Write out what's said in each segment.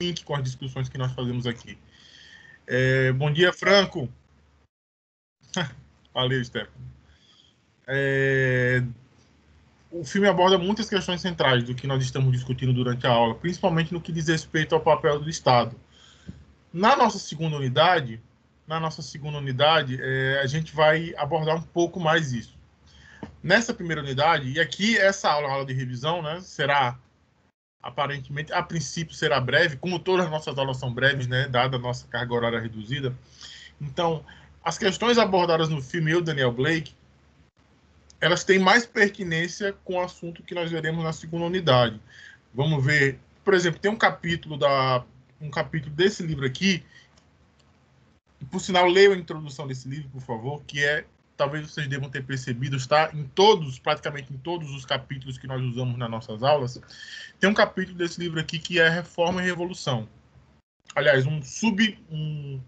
link com as discussões que nós fazemos aqui. Bom dia, Franco. Valeu, Stefano. O filme aborda muitas questões centrais do que nós estamos discutindo durante a aula, principalmente no que diz respeito ao papel do Estado. Na nossa segunda unidade, a gente vai abordar um pouco mais isso. Nessa primeira unidade, e aqui essa aula de revisão, né, será aparentemente, a princípio será breve, como todas as nossas aulas são breves, né, dada a nossa carga horária reduzida. Então, as questões abordadas no filme Eu, Daniel Blake, elas têm mais pertinência com o assunto que nós veremos na segunda unidade. Vamos ver, por exemplo, tem um capítulo desse livro aqui, e, por sinal, leia a introdução desse livro, por favor, que talvez vocês devam ter percebido, está praticamente em todos os capítulos que nós usamos nas nossas aulas. Tem um capítulo desse livro aqui que é Reforma e Revolução. Aliás, um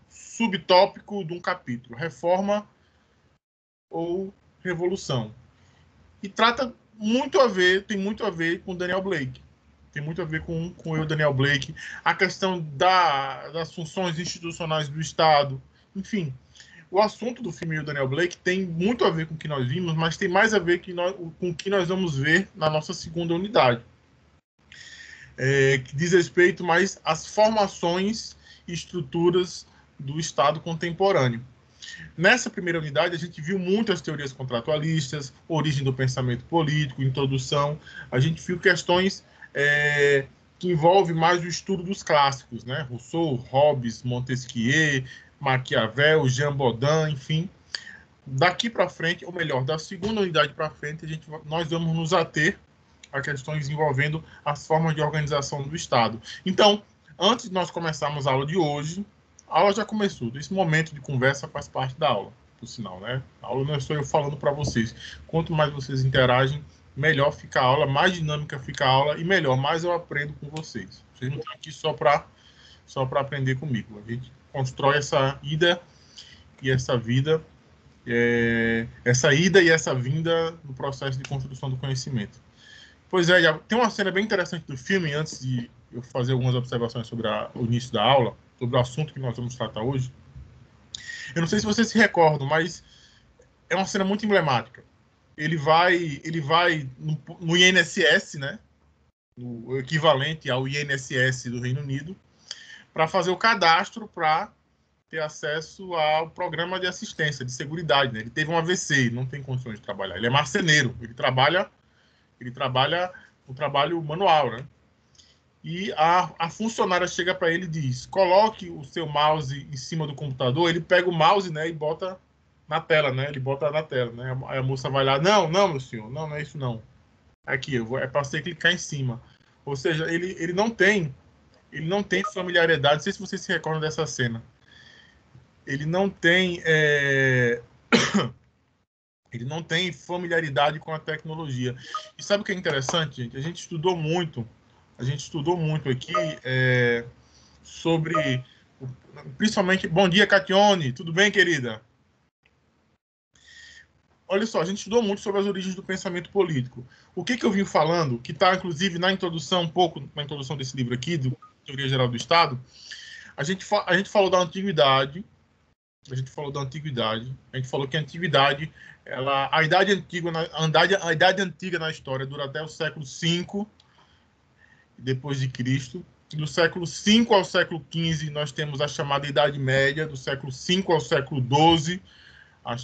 subtópico de um capítulo, Reforma ou Revolução. E tem muito a ver com Daniel Blake. Tem muito a ver com eu, Daniel Blake. A questão das funções institucionais do Estado. Enfim, o assunto do filme Eu, Daniel Blake tem muito a ver com o que nós vimos, mas tem mais a ver com o que nós vamos ver na nossa segunda unidade. Que diz respeito mais às formações e estruturas do Estado contemporâneo. Nessa primeira unidade, a gente viu muitas teorias contratualistas, origem do pensamento político, introdução. A gente viu questões que envolvem mais o estudo dos clássicos, né? Rousseau, Hobbes, Montesquieu, Maquiavel, Jean Bodin, enfim. Daqui para frente, ou melhor, da segunda unidade para frente, nós vamos nos ater a questões envolvendo as formas de organização do Estado. Então, antes de nós começarmos a aula de hoje, a aula já começou. Esse momento de conversa faz parte da aula, por sinal, né? A aula não é só eu falando para vocês. Quanto mais vocês interagem, melhor fica a aula, mais dinâmica fica a aula e melhor, mais eu aprendo com vocês. Vocês não estão aqui só para aprender comigo. A gente constrói essa ida e essa vida, essa ida e essa vinda no processo de construção do conhecimento. Pois é, tem uma cena bem interessante do filme, antes de eu fazer algumas observações sobre o início da aula, sobre o assunto que nós vamos tratar hoje. Eu não sei se vocês se recordam, mas é uma cena muito emblemática. Ele vai no INSS, né? O equivalente ao INSS do Reino Unido, para fazer o cadastro para ter acesso ao programa de assistência, de seguridade. Né? Ele teve um AVC, ele não tem condições de trabalhar. Ele é marceneiro, ele trabalha o trabalho manual, né? E a funcionária chega para ele e diz: coloque o seu mouse em cima do computador. Ele pega o mouse, né, e bota na tela, né? Ele bota na tela, né? Aí a moça vai lá: não, meu senhor, não é isso não. Aqui, é para você clicar em cima. Ou seja, ele não tem familiaridade. Não sei se você se recorda dessa cena. Ele não tem ele não tem familiaridade com a tecnologia. E sabe o que é interessante, gente? A gente estudou muito aqui sobre, principalmente... Bom dia, Catione. Tudo bem, querida? Olha só, a gente estudou muito sobre as origens do pensamento político. O que eu vim falando, que está, inclusive, na introdução, um pouco na introdução desse livro aqui, do Teoria Geral do Estado, a gente falou da antiguidade, a gente falou que a antiguidade, a idade antiga na história dura até o século V depois de Cristo. Do século V ao século XV nós temos a chamada Idade Média, do século V ao século XII, a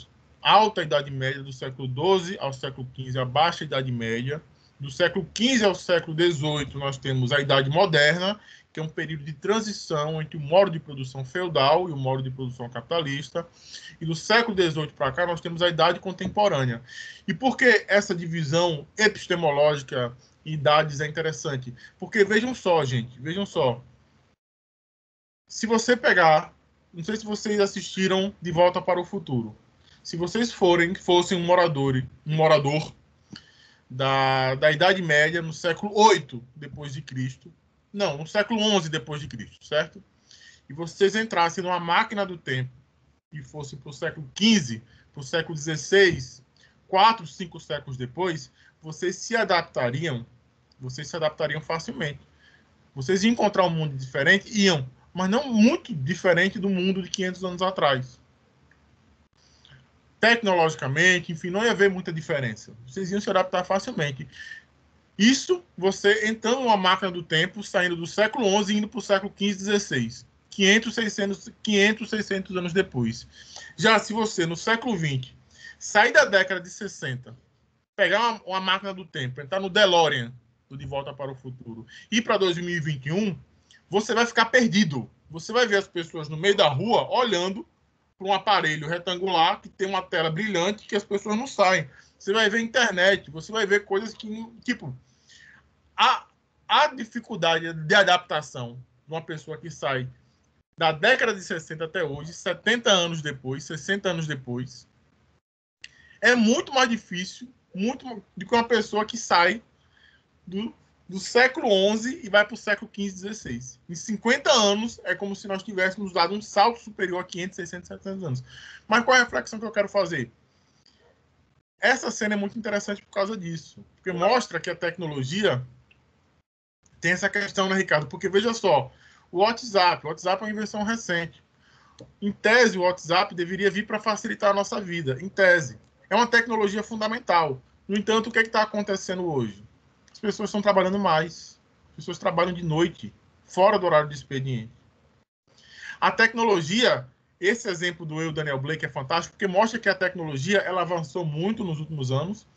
alta Idade Média, do século XII ao século XV, a baixa Idade Média. Do século XV ao século XVIII nós temos a Idade Moderna, que é um período de transição entre o modo de produção feudal e o modo de produção capitalista. E do século XVIII para cá, nós temos a Idade Contemporânea. E por que essa divisão epistemológica em idades é interessante? Porque vejam só, gente, se você pegar, não sei se vocês assistiram De Volta para o Futuro. Se vocês fossem um morador da Idade Média no século VIII depois de Cristo, não, no século XI depois de Cristo, certo? E vocês entrassem numa máquina do tempo e fossem para o século XV, para o século XVI, 4, 5 séculos depois, vocês se adaptariam facilmente. Vocês iam encontrar um mundo diferente? Iam, mas não muito diferente do mundo de 500 anos atrás. Tecnologicamente, enfim, não ia haver muita diferença. Vocês iam se adaptar facilmente. Isso, você entrando numa máquina do tempo, saindo do século XI e indo para o século XV, XVI. 500, 600 anos depois. Já se você, no século XX, sair da década de 60, pegar uma máquina do tempo, entrar no DeLorean, do De Volta para o Futuro, e ir para 2021, você vai ficar perdido. Você vai ver as pessoas no meio da rua olhando para um aparelho retangular que tem uma tela brilhante que as pessoas não saem. Você vai ver internet, você vai ver coisas que, tipo, a dificuldade de adaptação de uma pessoa que sai da década de 60 até hoje, 70 anos depois, 60 anos depois, é muito mais difícil do que uma pessoa que sai do século XI e vai para o século XV, XVI. Em 50 anos, é como se nós tivéssemos dado um salto superior a 500, 600, 700 anos. Mas qual é a reflexão que eu quero fazer? Essa cena é muito interessante por causa disso, porque mostra que a tecnologia tem essa questão, né, Ricardo? Porque, veja só, o WhatsApp é uma invenção recente. Em tese, o WhatsApp deveria vir para facilitar a nossa vida. Em tese. É uma tecnologia fundamental. No entanto, o que está acontecendo hoje? As pessoas estão trabalhando mais. As pessoas trabalham de noite, fora do horário de expediente. A tecnologia, esse exemplo do Daniel Blake é fantástico, porque mostra que a tecnologia ela avançou muito nos últimos anos,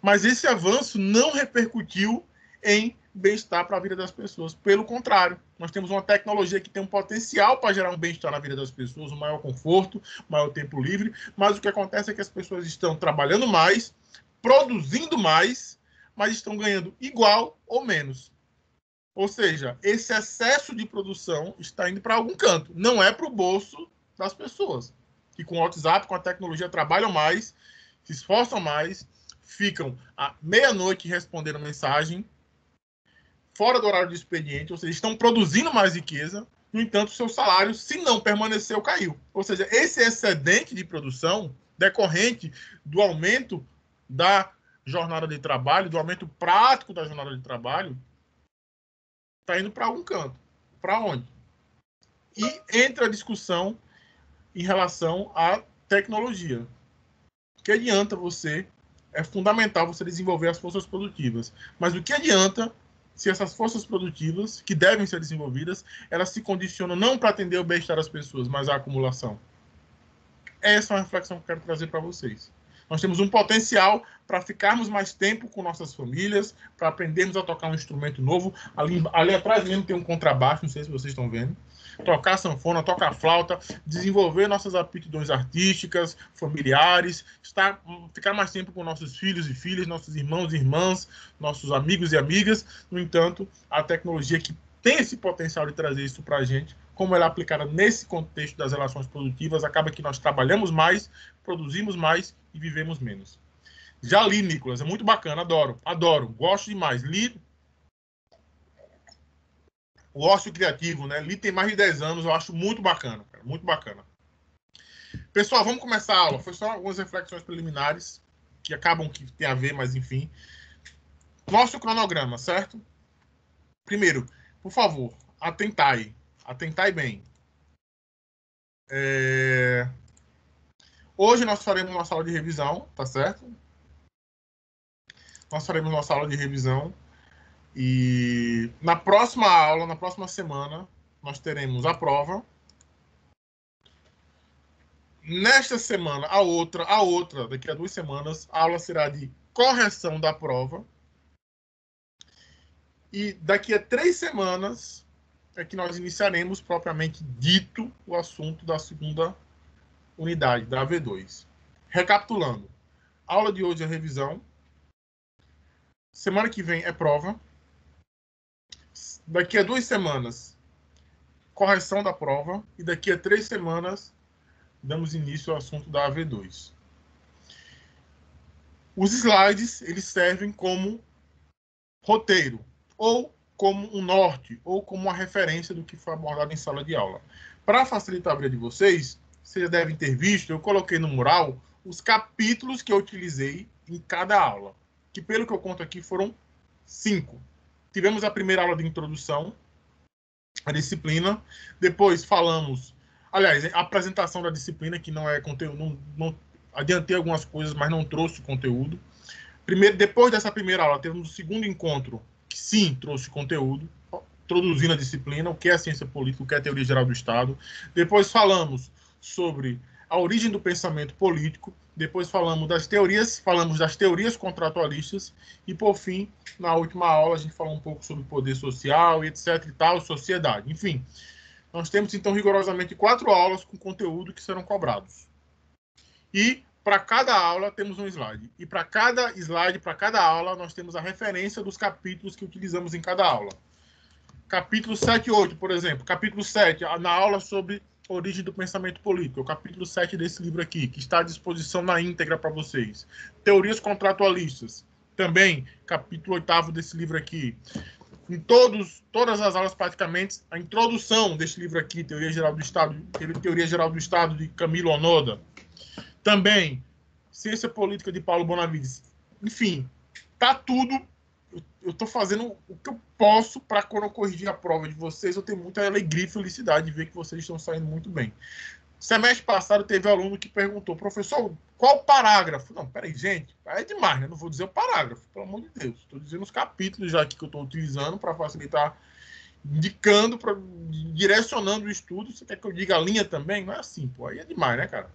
mas esse avanço não repercutiu em bem-estar para a vida das pessoas. Pelo contrário, nós temos uma tecnologia que tem um potencial para gerar um bem-estar na vida das pessoas, um maior conforto, maior tempo livre, mas o que acontece é que as pessoas estão trabalhando mais, produzindo mais, mas estão ganhando igual ou menos. Ou seja, esse excesso de produção está indo para algum canto, não é para o bolso das pessoas, que com o WhatsApp, com a tecnologia, trabalham mais, se esforçam mais, ficam à meia-noite respondendo mensagem, fora do horário de expediente, ou seja, estão produzindo mais riqueza, no entanto, o seu salário, se não permaneceu, caiu. Ou seja, esse excedente de produção decorrente do aumento da jornada de trabalho, do aumento prático da jornada de trabalho, está indo para algum canto. Para onde? E entra a discussão em relação à tecnologia. O que adianta você? É fundamental você desenvolver as forças produtivas. Mas o que adianta se essas forças produtivas, que devem ser desenvolvidas, elas se condicionam não para atender o bem-estar das pessoas, mas à acumulação? Essa é uma reflexão que eu quero trazer para vocês. Nós temos um potencial para ficarmos mais tempo com nossas famílias, para aprendermos a tocar um instrumento novo. Ali atrás mesmo tem um contrabaixo, não sei se vocês estão vendo. Tocar sanfona, tocar flauta, desenvolver nossas aptidões artísticas, familiares, ficar mais tempo com nossos filhos e filhas, nossos irmãos e irmãs, nossos amigos e amigas. No entanto, a tecnologia que tem esse potencial de trazer isso para a gente, como ela é aplicada nesse contexto das relações produtivas, acaba que nós trabalhamos mais, produzimos mais e vivemos menos. Já li, Nicolas, é muito bacana, adoro, gosto demais. Li o Ócio Criativo, né? Li tem mais de 10 anos, eu acho muito bacana, cara, muito bacana. Pessoal, vamos começar a aula. Foi só algumas reflexões preliminares, que acabam que tem a ver, mas enfim. Nosso cronograma, certo? Primeiro, por favor, atentai bem. Hoje nós faremos nossa aula de revisão, tá certo? Nós faremos nossa aula de revisão. E na próxima aula, na próxima semana, nós teremos a prova. Nesta semana, a outra, daqui a 2 semanas, a aula será de correção da prova. E daqui a 3 semanas é que nós iniciaremos, propriamente dito, o assunto da segunda unidade, da V2. Recapitulando, a aula de hoje é revisão. Semana que vem é prova. Daqui a 2 semanas, correção da prova. E daqui a 3 semanas, damos início ao assunto da AV2. Os slides, eles servem como roteiro, ou como um norte, ou como uma referência do que foi abordado em sala de aula. Para facilitar a vida de vocês, vocês devem ter visto, eu coloquei no mural os capítulos que eu utilizei em cada aula, que pelo que eu conto aqui foram 5. Tivemos a primeira aula de introdução, a disciplina. Depois falamos, aliás, a apresentação da disciplina, que não é conteúdo, não adiantei algumas coisas, mas não trouxe conteúdo. Depois dessa primeira aula, temos o segundo encontro, que sim trouxe conteúdo, introduzindo a disciplina, o que é a ciência política, o que é a teoria geral do Estado. Depois falamos sobre a origem do pensamento político. Depois falamos das teorias contratualistas. E, por fim, na última aula, a gente falou um pouco sobre poder social, etc. e tal, sociedade. Enfim, nós temos, então, rigorosamente 4 aulas com conteúdo que serão cobrados. E, para cada aula, temos um slide. E para cada slide, para cada aula, nós temos a referência dos capítulos que utilizamos em cada aula. Capítulo 7 e 8, por exemplo. Capítulo 7, na aula sobre origem do pensamento político. É o capítulo 7 desse livro aqui, que está à disposição na íntegra para vocês. Teorias contratualistas. Também, capítulo 8 desse livro aqui. Em todas as aulas, praticamente, a introdução desse livro aqui, Teoria Geral do Estado, de Camilo Onoda. Também, Ciência Política, de Paulo Bonavides. Enfim, tá tudo. Eu estou fazendo o que eu posso para, quando eu corrigir a prova de vocês, eu tenho muita alegria e felicidade de ver que vocês estão saindo muito bem. Semestre passado teve aluno que perguntou, professor, qual parágrafo? Não, peraí, gente, é demais, né? Não vou dizer o parágrafo, pelo amor de Deus. Estou dizendo os capítulos já aqui que eu estou utilizando para facilitar, indicando, direcionando o estudo. Você quer que eu diga a linha também? Não é assim, pô, aí é demais, né, cara?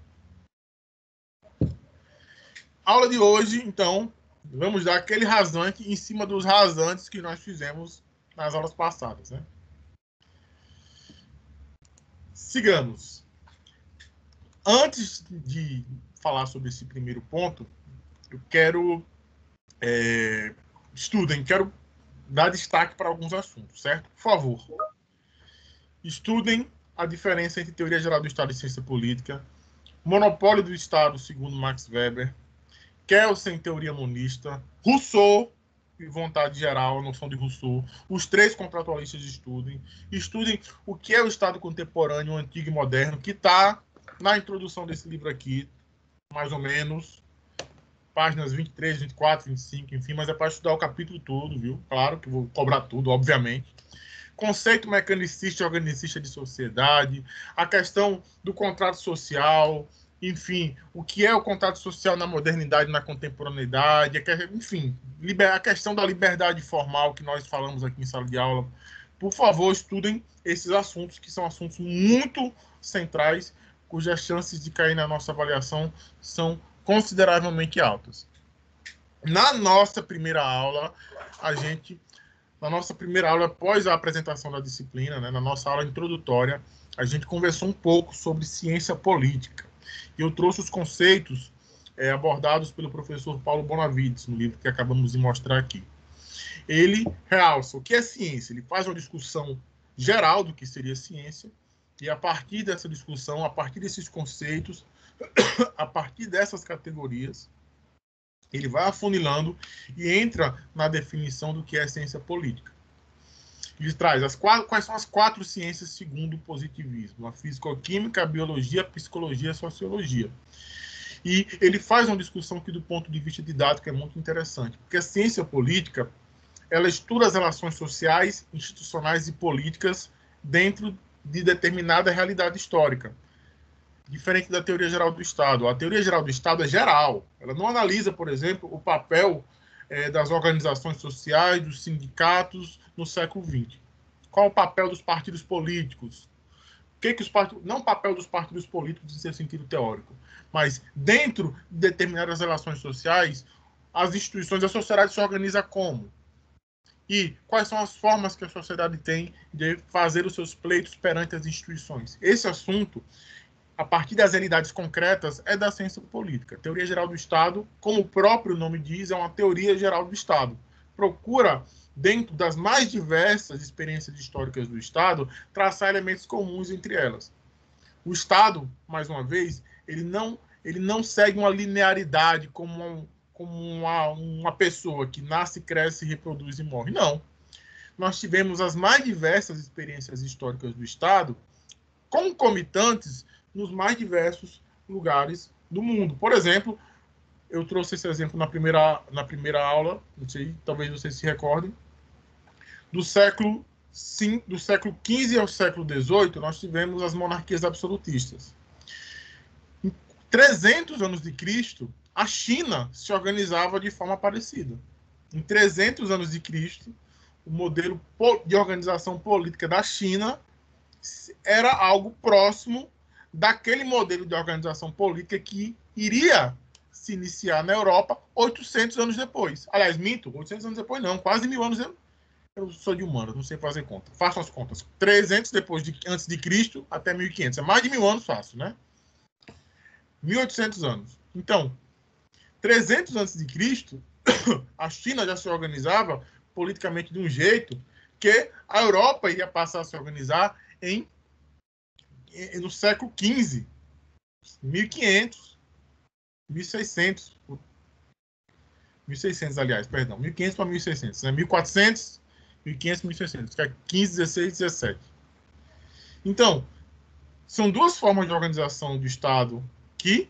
Aula de hoje, então, vamos dar aquele rasante em cima dos rasantes que nós fizemos nas aulas passadas, né? Sigamos. Antes de falar sobre esse primeiro ponto, eu quero estudem, quero dar destaque para alguns assuntos, certo? Por favor, estudem a diferença entre teoria geral do Estado e ciência política, monopólio do Estado, segundo Max Weber, Kelsen, teoria monista, Rousseau e vontade geral, a noção de Rousseau. Os 3 contratualistas estudem o que é o Estado contemporâneo, antigo e moderno, que está na introdução desse livro aqui, mais ou menos, páginas 23, 24, 25, enfim, mas é para estudar o capítulo todo, viu? Claro que vou cobrar tudo, obviamente. Conceito mecanicista e organicista de sociedade, a questão do contrato social, enfim, o que é o contrato social na modernidade e na contemporaneidade, enfim, a questão da liberdade formal que nós falamos aqui em sala de aula. Por favor, estudem esses assuntos, que são assuntos muito centrais, cujas chances de cair na nossa avaliação são consideravelmente altas. Na nossa primeira aula, após a apresentação da disciplina, né, na nossa aula introdutória, a gente conversou um pouco sobre ciência política. E eu trouxe os conceitos abordados pelo professor Paulo Bonavides, no livro que acabamos de mostrar aqui. Ele realça o que é ciência, ele faz uma discussão geral do que seria ciência, e a partir dessa discussão, a partir desses conceitos, a partir dessas categorias, ele vai afunilando e entra na definição do que é ciência política. Ele traz quais são as 4 ciências segundo o positivismo: a físico-química, a biologia, a psicologia e a sociologia. E ele faz uma discussão que, do ponto de vista didático, é muito interessante, porque a ciência política, ela estuda as relações sociais, institucionais e políticas dentro de determinada realidade histórica, diferente da teoria geral do Estado. A teoria geral do Estado é geral. Ela não analisa, por exemplo, o papel das organizações sociais, dos sindicatos no século XX. Qual o papel dos partidos políticos? Não o papel dos partidos políticos em seu sentido teórico, mas dentro de determinadas relações sociais, as instituições da sociedade se organizam como? E quais são as formas que a sociedade tem de fazer os seus pleitos perante as instituições? Esse assunto, a partir das realidades concretas, é da ciência política. A teoria geral do Estado, como o próprio nome diz, é uma teoria geral do Estado. Procura, dentro das mais diversas experiências históricas do Estado, traçar elementos comuns entre elas. O Estado, mais uma vez, ele não segue uma linearidade como uma pessoa que nasce, cresce, reproduz e morre. Não. Nós tivemos as mais diversas experiências históricas do Estado concomitantes nos mais diversos lugares do mundo. Por exemplo, eu trouxe esse exemplo na primeira aula, não sei, talvez vocês se recordem, do século sim, do século XV ao século XVIII, nós tivemos as monarquias absolutistas. Em 300 anos de Cristo, a China se organizava de forma parecida. Em 300 anos de Cristo, o modelo de organização política da China era algo próximo daquele modelo de organização política que iria se iniciar na Europa 800 anos depois. Aliás, minto, 800 anos depois não, quase 1000 anos depois. Eu sou de humanas, não sei fazer conta. Façam as contas. 300 antes de Cristo até 1500. É mais de 1000 anos fácil, né? 1800 anos. Então, 300 antes de Cristo, a China já se organizava politicamente de um jeito que a Europa ia passar a se organizar no século XV, 1500, 1600, 1600, aliás, perdão, 1500 para 1600, né? 1400, 1500, 1600, que é 15, 16, 17. Então, são duas formas de organização do Estado que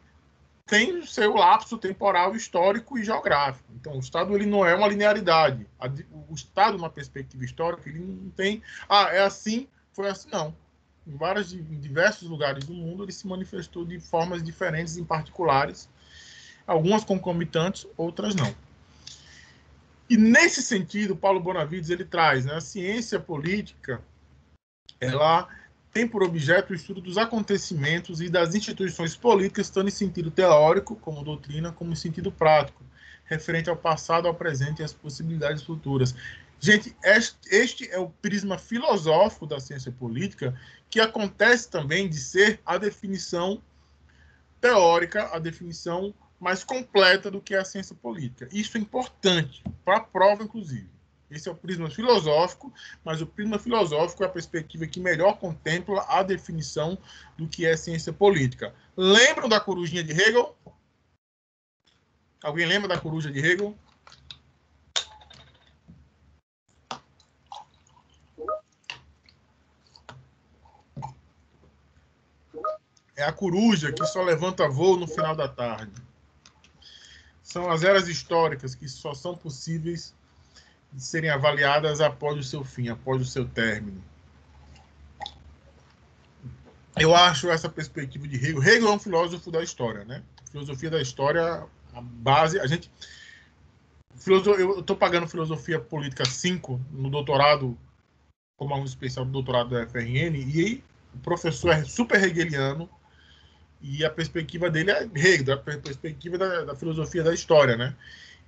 tem o seu lapso temporal, histórico e geográfico. Então, o Estado ele não é uma linearidade. O Estado, na perspectiva histórica, ele não tem... é assim, foi assim, não. Em diversos lugares do mundo, ele se manifestou de formas diferentes, em particulares, algumas concomitantes, outras não. E, nesse sentido, Paulo Bonavides ele traz, né, a ciência política, ela tem por objeto o estudo dos acontecimentos e das instituições políticas, tanto em sentido teórico, como doutrina, como em sentido prático, referente ao passado, ao presente e às possibilidades futuras. Gente, este é o prisma filosófico da ciência política, que acontece também de ser a definição teórica, a definição mais completa do que é a ciência política. Isso é importante, para a prova, inclusive. Esse é o prisma filosófico, mas o prisma filosófico é a perspectiva que melhor contempla a definição do que é ciência política. Lembram da corujinha de Hegel? Alguém lembra da coruja de Hegel? É a coruja que só levanta voo no final da tarde. São as eras históricas que só são possíveis de serem avaliadas após o seu fim, após o seu término. Eu acho essa perspectiva de Hegel. Hegel é um filósofo da história, né? Filosofia da história, a base... Eu estou pagando Filosofia Política 5 no doutorado, como aluno especial do doutorado da FRN, e aí, o professor é super hegeliano, e a perspectiva dele é Hegel, a perspectiva da filosofia da história, né?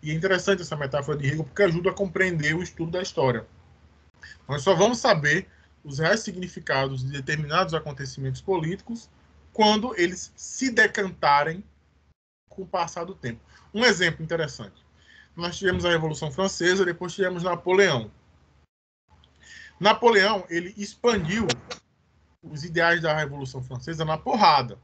E é interessante essa metáfora de Hegel, porque ajuda a compreender o estudo da história. Nós só vamos saber os reais significados de determinados acontecimentos políticos quando eles se decantarem com o passar do tempo. Um exemplo interessante. Nós tivemos a Revolução Francesa, depois tivemos Napoleão. Napoleão, ele expandiu os ideais da Revolução Francesa na porrada.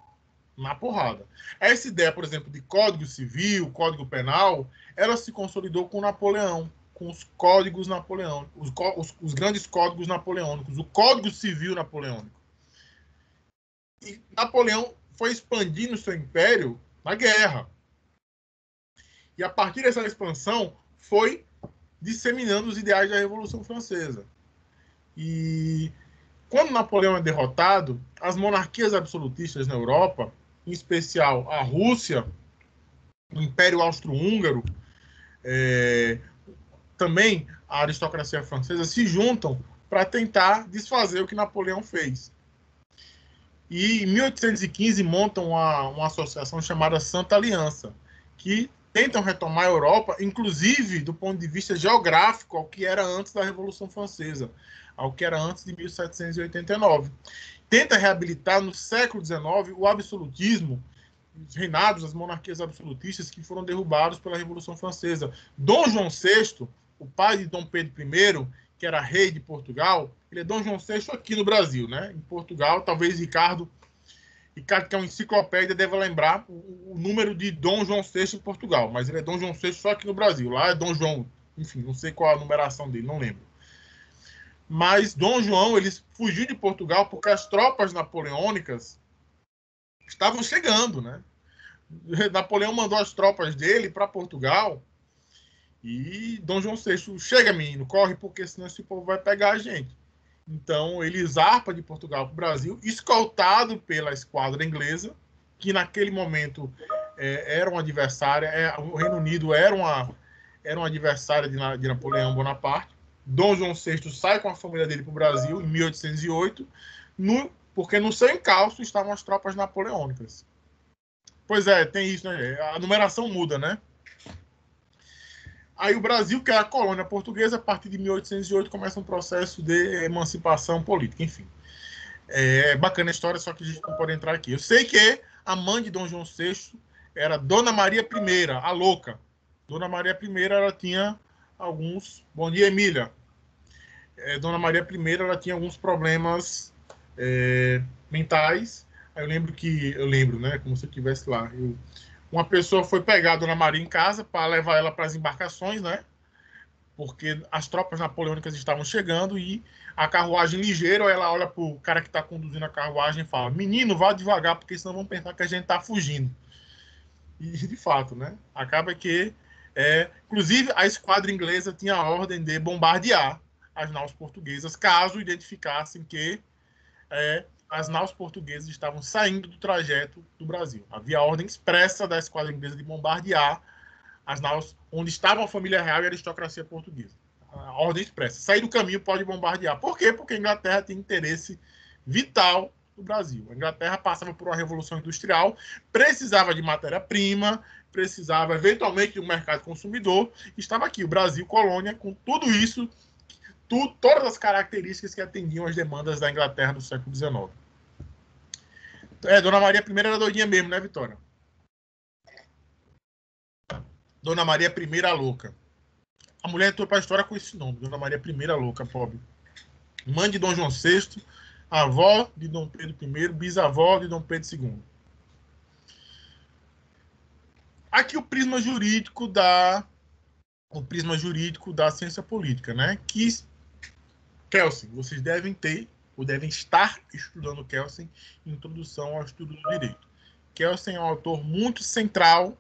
Na porrada. Essa ideia, por exemplo, de Código Civil, Código Penal, ela se consolidou com Napoleão, com os códigos napoleônicos, os grandes códigos napoleônicos, o Código Civil napoleônico. E Napoleão foi expandindo seu império na guerra. E a partir dessa expansão, foi disseminando os ideais da Revolução Francesa. E quando Napoleão é derrotado, as monarquias absolutistas na Europa, em especial a Rússia, o Império Austro-Húngaro, também a aristocracia francesa, se juntam para tentar desfazer o que Napoleão fez. E em 1815 montam uma associação chamada Santa Aliança, que tentam retomar a Europa, inclusive do ponto de vista geográfico, ao que era antes da Revolução Francesa, ao que era antes de 1789. Tenta reabilitar no século XIX o absolutismo, os reinados, as monarquias absolutistas que foram derrubados pela Revolução Francesa. Dom João VI, o pai de Dom Pedro I, que era rei de Portugal, ele é Dom João VI aqui no Brasil, né? Em Portugal, talvez Ricardo, que é uma enciclopédia, deve lembrar o número de Dom João VI em Portugal, mas ele é Dom João VI só aqui no Brasil. Lá é Dom João, enfim, não sei qual a numeração dele, não lembro. Mas Dom João, ele fugiu de Portugal porque as tropas napoleônicas estavam chegando, né? Napoleão mandou as tropas dele para Portugal e Dom João VI, chega, menino, corre, porque senão esse povo vai pegar a gente. Então, ele zarpa de Portugal para o Brasil, escoltado pela esquadra inglesa, que naquele momento era um adversário, o Reino Unido era um adversário de Napoleão Bonaparte. Dom João VI sai com a família dele para o Brasil em 1808, porque no seu encalço estavam as tropas napoleônicas. Pois é, tem isso, né? A numeração muda, né? Aí o Brasil, que é a colônia portuguesa, a partir de 1808 começa um processo de emancipação política, enfim. É bacana a história, só que a gente não pode entrar aqui. Eu sei que a mãe de Dom João VI era Dona Maria I, a louca. Dona Maria I, ela tinha alguns... Bom dia, Emília. Dona Maria I, ela tinha alguns problemas mentais. Aí eu lembro, né, como se eu estivesse lá. Uma pessoa foi pegar a Dona Maria em casa para levar ela para as embarcações, né? Porque as tropas napoleônicas estavam chegando e a carruagem ligeira, ela olha para o cara que está conduzindo a carruagem e fala: menino, vá devagar, porque senão vão pensar que a gente está fugindo. E, de fato, né? Acaba que... inclusive, a esquadra inglesa tinha a ordem de bombardear as naus portuguesas, caso identificassem que as naus portuguesas estavam saindo do trajeto do Brasil. Havia a ordem expressa da esquadra inglesa de bombardear as naus onde estavam a família real e a aristocracia portuguesa. A ordem expressa. Sair do caminho, pode bombardear. Por quê? Porque a Inglaterra tem interesse vital no Brasil. A Inglaterra passava por uma revolução industrial, precisava de matéria-prima, precisava eventualmente de um mercado consumidor. Estava aqui o Brasil, colônia, com tudo isso, todas as características que atendiam às demandas da Inglaterra do século XIX. Dona Maria I era doidinha mesmo, né, Vitória? Dona Maria I, a louca. A mulher entrou para a história com esse nome, Dona Maria I, a louca, pobre. Mãe de Dom João VI, avó de Dom Pedro I, bisavó de Dom Pedro II. Aqui o prisma jurídico da ciência política, né? Que Kelsen, vocês devem ter ou devem estar estudando Kelsen, Introdução ao Estudo do Direito. Kelsen é um autor muito central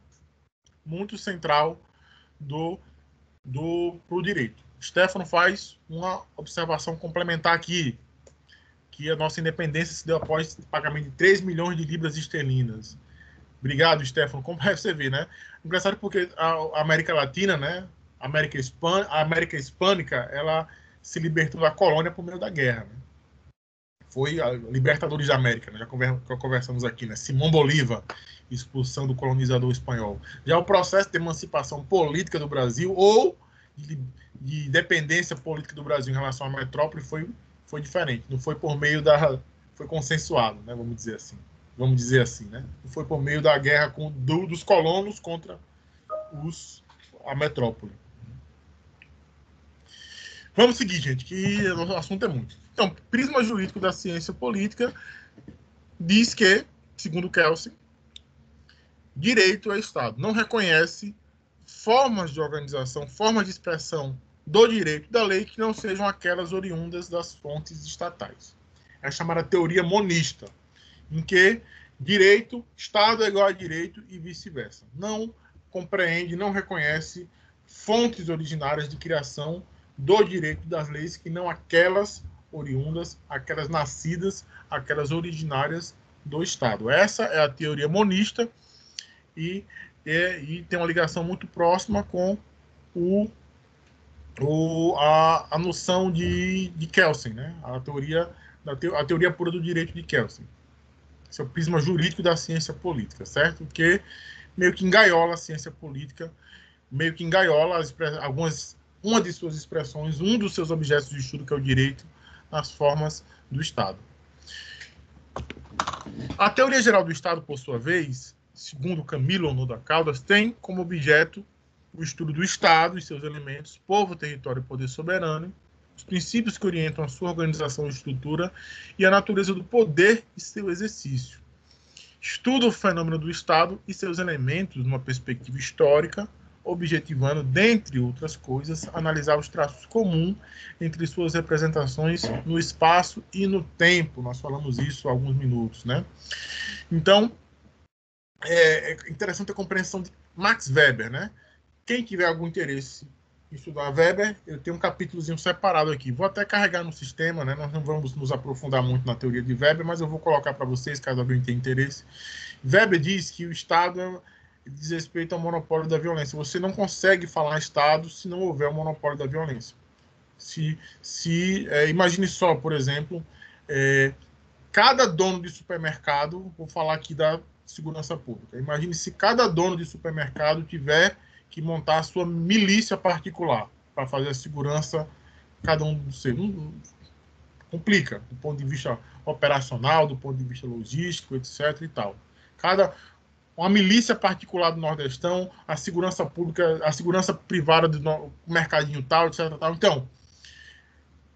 pro direito. Stefano faz uma observação complementar aqui, que a nossa independência se deu após o pagamento de 3 milhões de libras esterlinas. Obrigado, Stefano. Como você vê, né? Engraçado porque a América Latina, né? A América Hispânica, ela se libertou da colônia por meio da guerra, né? Foi a Libertadores da América, né? Já conversamos aqui, né? Simão Bolívar, expulsão do colonizador espanhol. Já o processo de emancipação política do Brasil ou de dependência política do Brasil em relação à metrópole foi diferente. Não foi por meio foi consensuado, né? Vamos dizer assim, né? Não foi por meio da guerra dos colonos contra a metrópole. Vamos seguir, gente, que o assunto é muito. Então, prisma jurídico da ciência política diz que, segundo Kelsen, direito é Estado. Não reconhece formas de organização, formas de expressão do direito da lei que não sejam aquelas oriundas das fontes estatais. É a chamada teoria monista, em que direito, Estado é igual a direito e vice-versa. Não compreende, não reconhece fontes originárias de criação do direito das leis que não aquelas oriundas, aquelas nascidas, aquelas originárias do Estado. Essa é a teoria monista e tem uma ligação muito próxima com a noção de Kelsen, né? A teoria pura do direito de Kelsen. Esse é o prisma jurídico da ciência política, certo? Que meio que engaiola a ciência política, meio que engaiola uma de suas expressões, um dos seus objetos de estudo, que é o direito, nas formas do Estado. A teoria geral do Estado, por sua vez, segundo Camilo Onoda Caldas, tem como objeto o estudo do Estado e seus elementos, povo, território e poder soberano, os princípios que orientam a sua organização e estrutura e a natureza do poder e seu exercício. Estuda o fenômeno do Estado e seus elementos numa perspectiva histórica, objetivando, dentre outras coisas, analisar os traços comuns entre suas representações no espaço e no tempo. Nós falamos isso há alguns minutos, né? Então, é interessante a compreensão de Max Weber, né? Quem tiver algum interesse em estudar Weber, eu tenho um capítulozinho separado aqui. Vou até carregar no sistema, né? Nós não vamos nos aprofundar muito na teoria de Weber, mas eu vou colocar para vocês, caso alguém tenha interesse. Weber diz que o Estado diz respeito ao monopólio da violência. Você não consegue falar Estado se não houver o monopólio da violência. Imagine só, por exemplo, cada dono de supermercado, vou falar aqui da segurança pública, imagine se cada dono de supermercado tiver que montar a sua milícia particular para fazer a segurança, cada um do seu. Complica, do ponto de vista operacional, do ponto de vista logístico, etc. e tal. Uma milícia particular do Nordestão, a segurança pública, a segurança privada do mercadinho tal, etc. Tal. Então,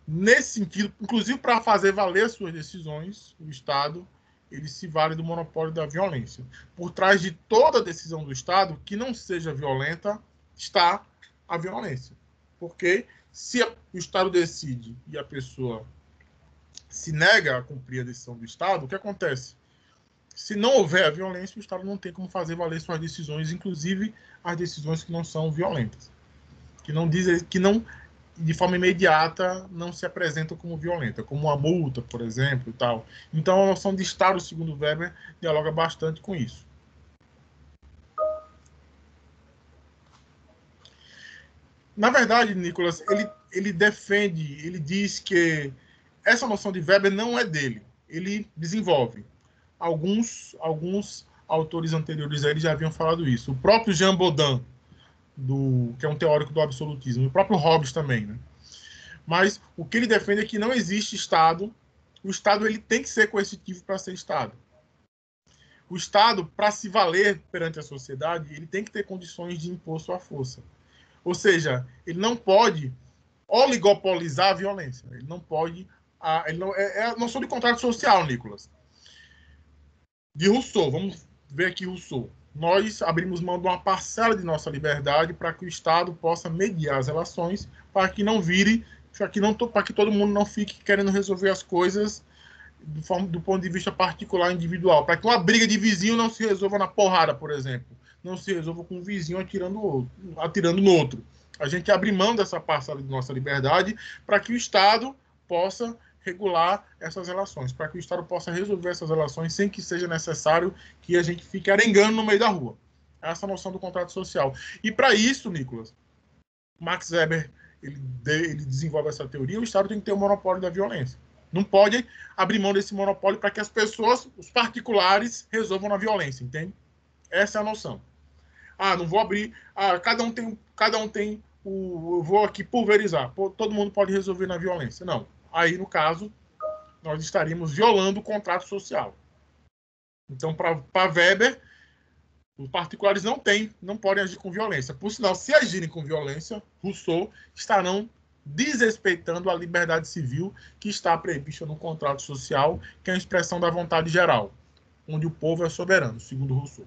nesse sentido, inclusive para fazer valer as suas decisões, o Estado ele se vale do monopólio da violência. Por trás de toda decisão do Estado que não seja violenta, está a violência. Porque se o Estado decide e a pessoa se nega a cumprir a decisão do Estado, o que acontece? Se não houver a violência, o Estado não tem como fazer valer suas decisões, inclusive as decisões que não são violentas, que não de forma imediata não se apresentam como violenta, como uma multa, por exemplo, e tal. Então a noção de Estado, segundo Weber, dialoga bastante com isso. Na verdade, Nicolas, ele defende, ele diz que essa noção de Weber não é dele, ele desenvolve. Alguns autores anteriores a ele já haviam falado isso. O próprio Jean Baudin, que é um teórico do absolutismo, e o próprio Hobbes também, né? Mas o que ele defende é que não existe Estado. O Estado ele tem que ser coercitivo para ser Estado. O Estado, para se valer perante a sociedade, ele tem que ter condições de impor sua força. Ou seja, ele não pode oligopolizar a violência. Ele não pode... é a noção de contrato social, Nicolas. De Rousseau, vamos ver aqui Rousseau. Nós abrimos mão de uma parcela de nossa liberdade para que o Estado possa mediar as relações, para que não vire, para que todo mundo não fique querendo resolver as coisas do ponto de vista particular, individual, para que uma briga de vizinho não se resolva na porrada, por exemplo, não se resolva com um vizinho atirando no outro. A gente abre mão dessa parcela de nossa liberdade para que o Estado possa regular essas relações, para que o Estado possa resolver essas relações sem que seja necessário que a gente fique arengando no meio da rua. Essa noção do contrato social. E para isso, Nicolas, Max Weber ele desenvolve essa teoria, o Estado tem que ter o monopólio da violência. Não pode abrir mão desse monopólio para que as pessoas, os particulares, resolvam na violência, entende? Essa é a noção. Não vou abrir. Cada um tem eu vou aqui pulverizar. Todo mundo pode resolver na violência. Não. Aí, no caso, nós estaríamos violando o contrato social. Então, para Weber, os particulares não podem agir com violência. Por sinal, se agirem com violência, Rousseau estarão desrespeitando a liberdade civil que está prevista no contrato social, que é a expressão da vontade geral, onde o povo é soberano, segundo Rousseau.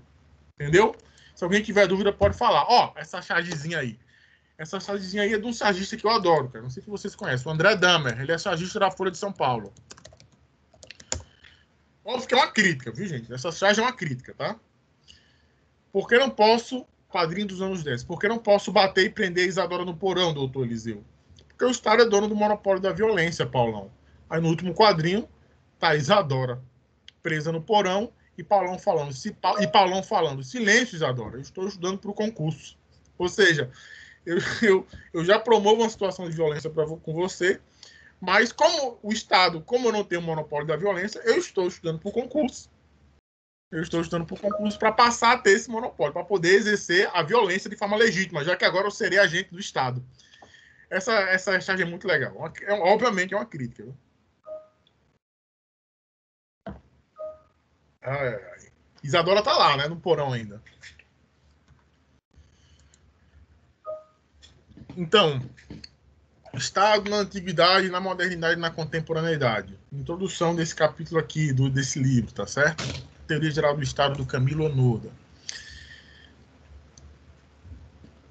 Entendeu? Se alguém tiver dúvida, pode falar. Essa chargezinha aí. Essa chargezinha aí é de um chargista que eu adoro, cara. Não sei se vocês conhecem. O André Damer. Ele é chargista da Folha de São Paulo. Óbvio que é uma crítica, viu, gente? Essa charge é uma crítica, tá? Por que não posso... Quadrinho dos anos 10. Por que não posso bater e prender Isadora no porão, doutor Eliseu? Porque o Estado é dono do monopólio da violência, Paulão. Aí no último quadrinho, tá Isadora presa no porão e Paulão falando, silêncio, Isadora, eu estou estudando para o concurso. Ou seja, eu já promovo uma situação de violência com você, mas como o Estado, como eu não tenho monopólio da violência, eu estou estudando para o concurso. Eu estou estudando para o concurso para passar a ter esse monopólio, para poder exercer a violência de forma legítima, já que agora eu serei agente do Estado. Essa charge é muito legal. Obviamente é uma crítica. Viu? Isadora tá lá, né? No porão ainda. Então, Estado na antiguidade, na modernidade e na contemporaneidade. Introdução desse capítulo aqui, desse livro, tá certo? Teoria Geral do Estado, do Camilo Onoda.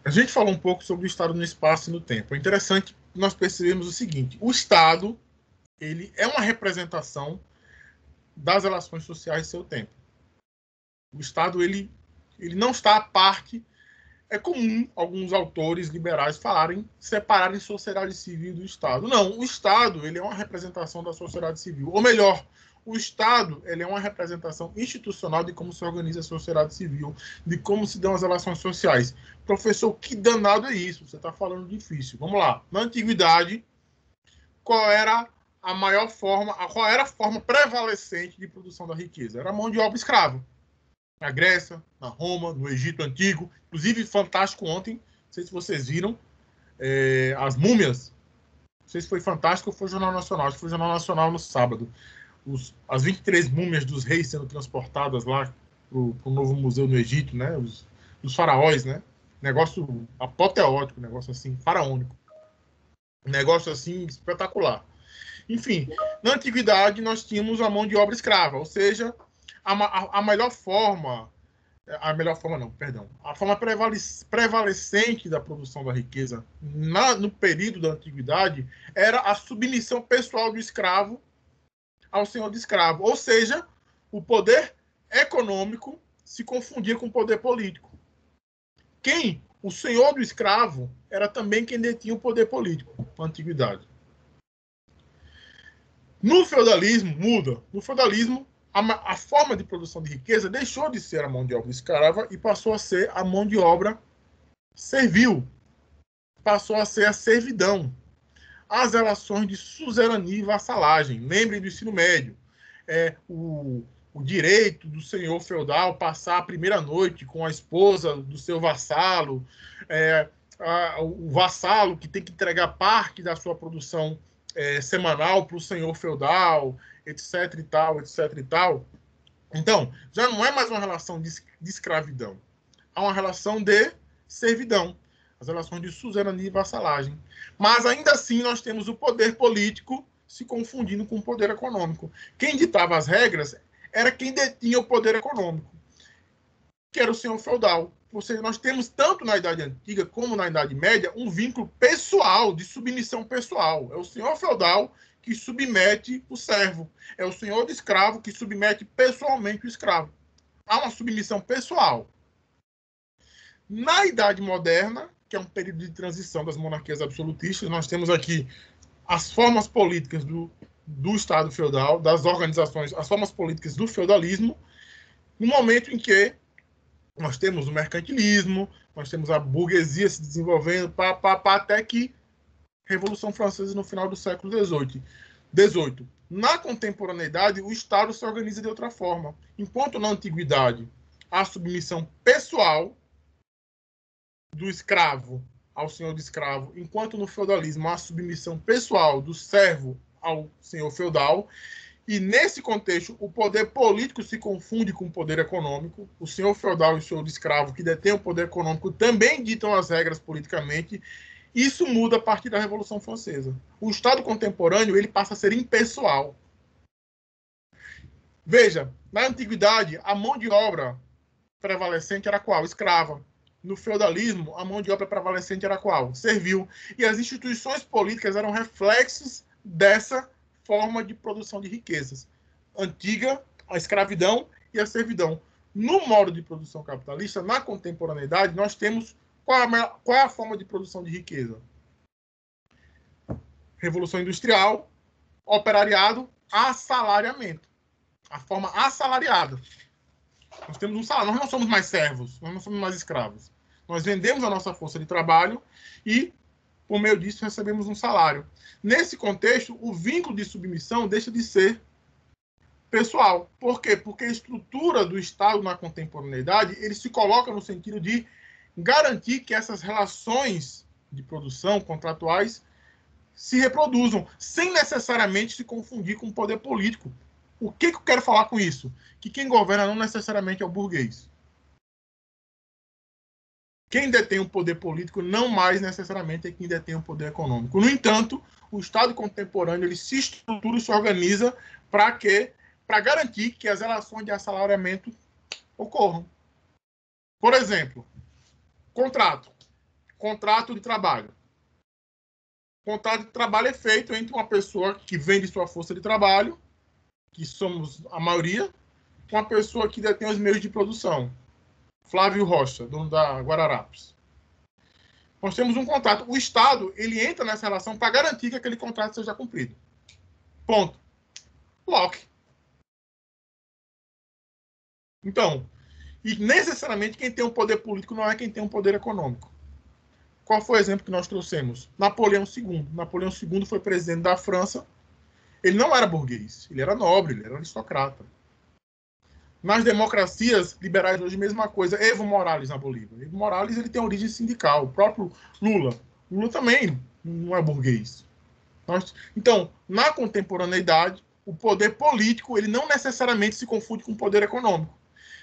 A gente falou um pouco sobre o Estado no espaço e no tempo. É interessante nós percebemos o seguinte: o Estado ele é uma representação das relações sociais em seu tempo. O Estado ele não está à parte é comum alguns autores liberais separarem sociedade civil do Estado. Não, o Estado ele é uma representação da sociedade civil. Ou melhor, o Estado ele é uma representação institucional de como se organiza a sociedade civil, de como se dão as relações sociais. Professor, que danado é isso? Você está falando difícil. Vamos lá. Na antiguidade, qual era a forma prevalecente de produção da riqueza? Era a mão de obra escrava. Na Grécia, na Roma, no Egito Antigo. Inclusive, fantástico ontem, não sei se vocês viram, as múmias. Não sei se foi Fantástico ou foi Jornal Nacional. Acho que foi Jornal Nacional no sábado. As 23 múmias dos reis sendo transportadas lá para o novo museu no Egito, né? Os faraós, né? Negócio apoteótico, negócio assim, faraônico. Negócio assim, espetacular. Enfim, na antiguidade nós tínhamos a mão de obra escrava, ou seja, a melhor forma a forma prevalecente da produção da riqueza no período da antiguidade era a submissão pessoal do escravo ao senhor de escravo, ou seja, o poder econômico se confundia com o poder político. O senhor do escravo era também quem detinha o poder político na antiguidade. No feudalismo, muda. No feudalismo, a forma de produção de riqueza deixou de ser a mão de obra escrava e passou a ser a mão de obra servil. Passou a ser a servidão. As relações de suzerania e vassalagem. Lembrem do ensino médio. O direito do senhor feudal passar a primeira noite com a esposa do seu vassalo, o vassalo que tem que entregar parte da sua produção semanal para o senhor feudal, etc e tal, etc e tal. Então, já não é mais uma relação de escravidão. Há uma relação de servidão. As relações de suzerania e vassalagem. Mas, ainda assim, nós temos o poder político se confundindo com o poder econômico. Quem ditava as regras era quem detinha o poder econômico, que era o senhor feudal. Ou seja, nós temos, tanto na Idade Antiga como na Idade Média, um vínculo pessoal, de submissão pessoal. É o senhor feudal que submete o servo. É o senhor de escravo que submete pessoalmente o escravo. Há uma submissão pessoal. Na Idade Moderna, que é um período de transição das monarquias absolutistas, nós temos aqui as formas políticas do Estado feudal, das organizações, as formas políticas do feudalismo, no momento em que nós temos o mercantilismo, nós temos a burguesia se desenvolvendo, até que Revolução Francesa no final do século XVIII. Na contemporaneidade, o Estado se organiza de outra forma. Enquanto na antiguidade a submissão pessoal do escravo ao senhor de escravo, enquanto no feudalismo há a submissão pessoal do servo ao senhor feudal, e nesse contexto o poder político se confunde com o poder econômico, o senhor feudal e o senhor de escravo que detém o poder econômico também ditam as regras politicamente. Isso muda a partir da Revolução Francesa. O Estado contemporâneo ele passa a ser impessoal. Veja, na antiguidade a mão de obra prevalecente era qual? Escrava. No feudalismo, a mão de obra prevalecente era qual? Servil. E as instituições políticas eram reflexos dessa forma de produção de riquezas. Antiga, a escravidão e a servidão. No modo de produção capitalista, na contemporaneidade, nós temos qual é a forma de produção de riqueza? Revolução Industrial, operariado, assalariamento. A forma assalariada. Nós temos um salário, nós não somos mais servos, nós não somos mais escravos. Nós vendemos a nossa força de trabalho e, por meio disso, recebemos um salário. Nesse contexto, o vínculo de submissão deixa de ser pessoal. Por quê? Porque a estrutura do Estado na contemporaneidade, ele se coloca no sentido de garantir que essas relações de produção contratuais se reproduzam, sem necessariamente se confundir com o poder político. O que eu quero falar com isso? Que quem governa não necessariamente é o burguês. Quem detém o poder político não mais necessariamente é quem detém o poder econômico. No entanto, o Estado contemporâneo ele se estrutura e se organiza para garantir que as relações de assalariamento ocorram. Por exemplo, contrato de trabalho. Contrato de trabalho é feito entre uma pessoa que vende sua força de trabalho, que somos a maioria, com a pessoa que detém os meios de produção. Flávio Rocha, dono da Guararapes. Nós temos um contrato. O Estado, ele entra nessa relação para garantir que aquele contrato seja cumprido. Ponto. Locke. Então, e necessariamente quem tem um poder político não é quem tem um poder econômico. Qual foi o exemplo que nós trouxemos? Napoleão II. Napoleão II foi presidente da França. Ele não era burguês, ele era nobre, ele era aristocrata. Nas democracias liberais hoje, mesma coisa. Evo Morales na Bolívia. Evo Morales ele tem origem sindical. O próprio Lula. Lula também não é burguês. Então, na contemporaneidade, o poder político ele não necessariamente se confunde com o poder econômico.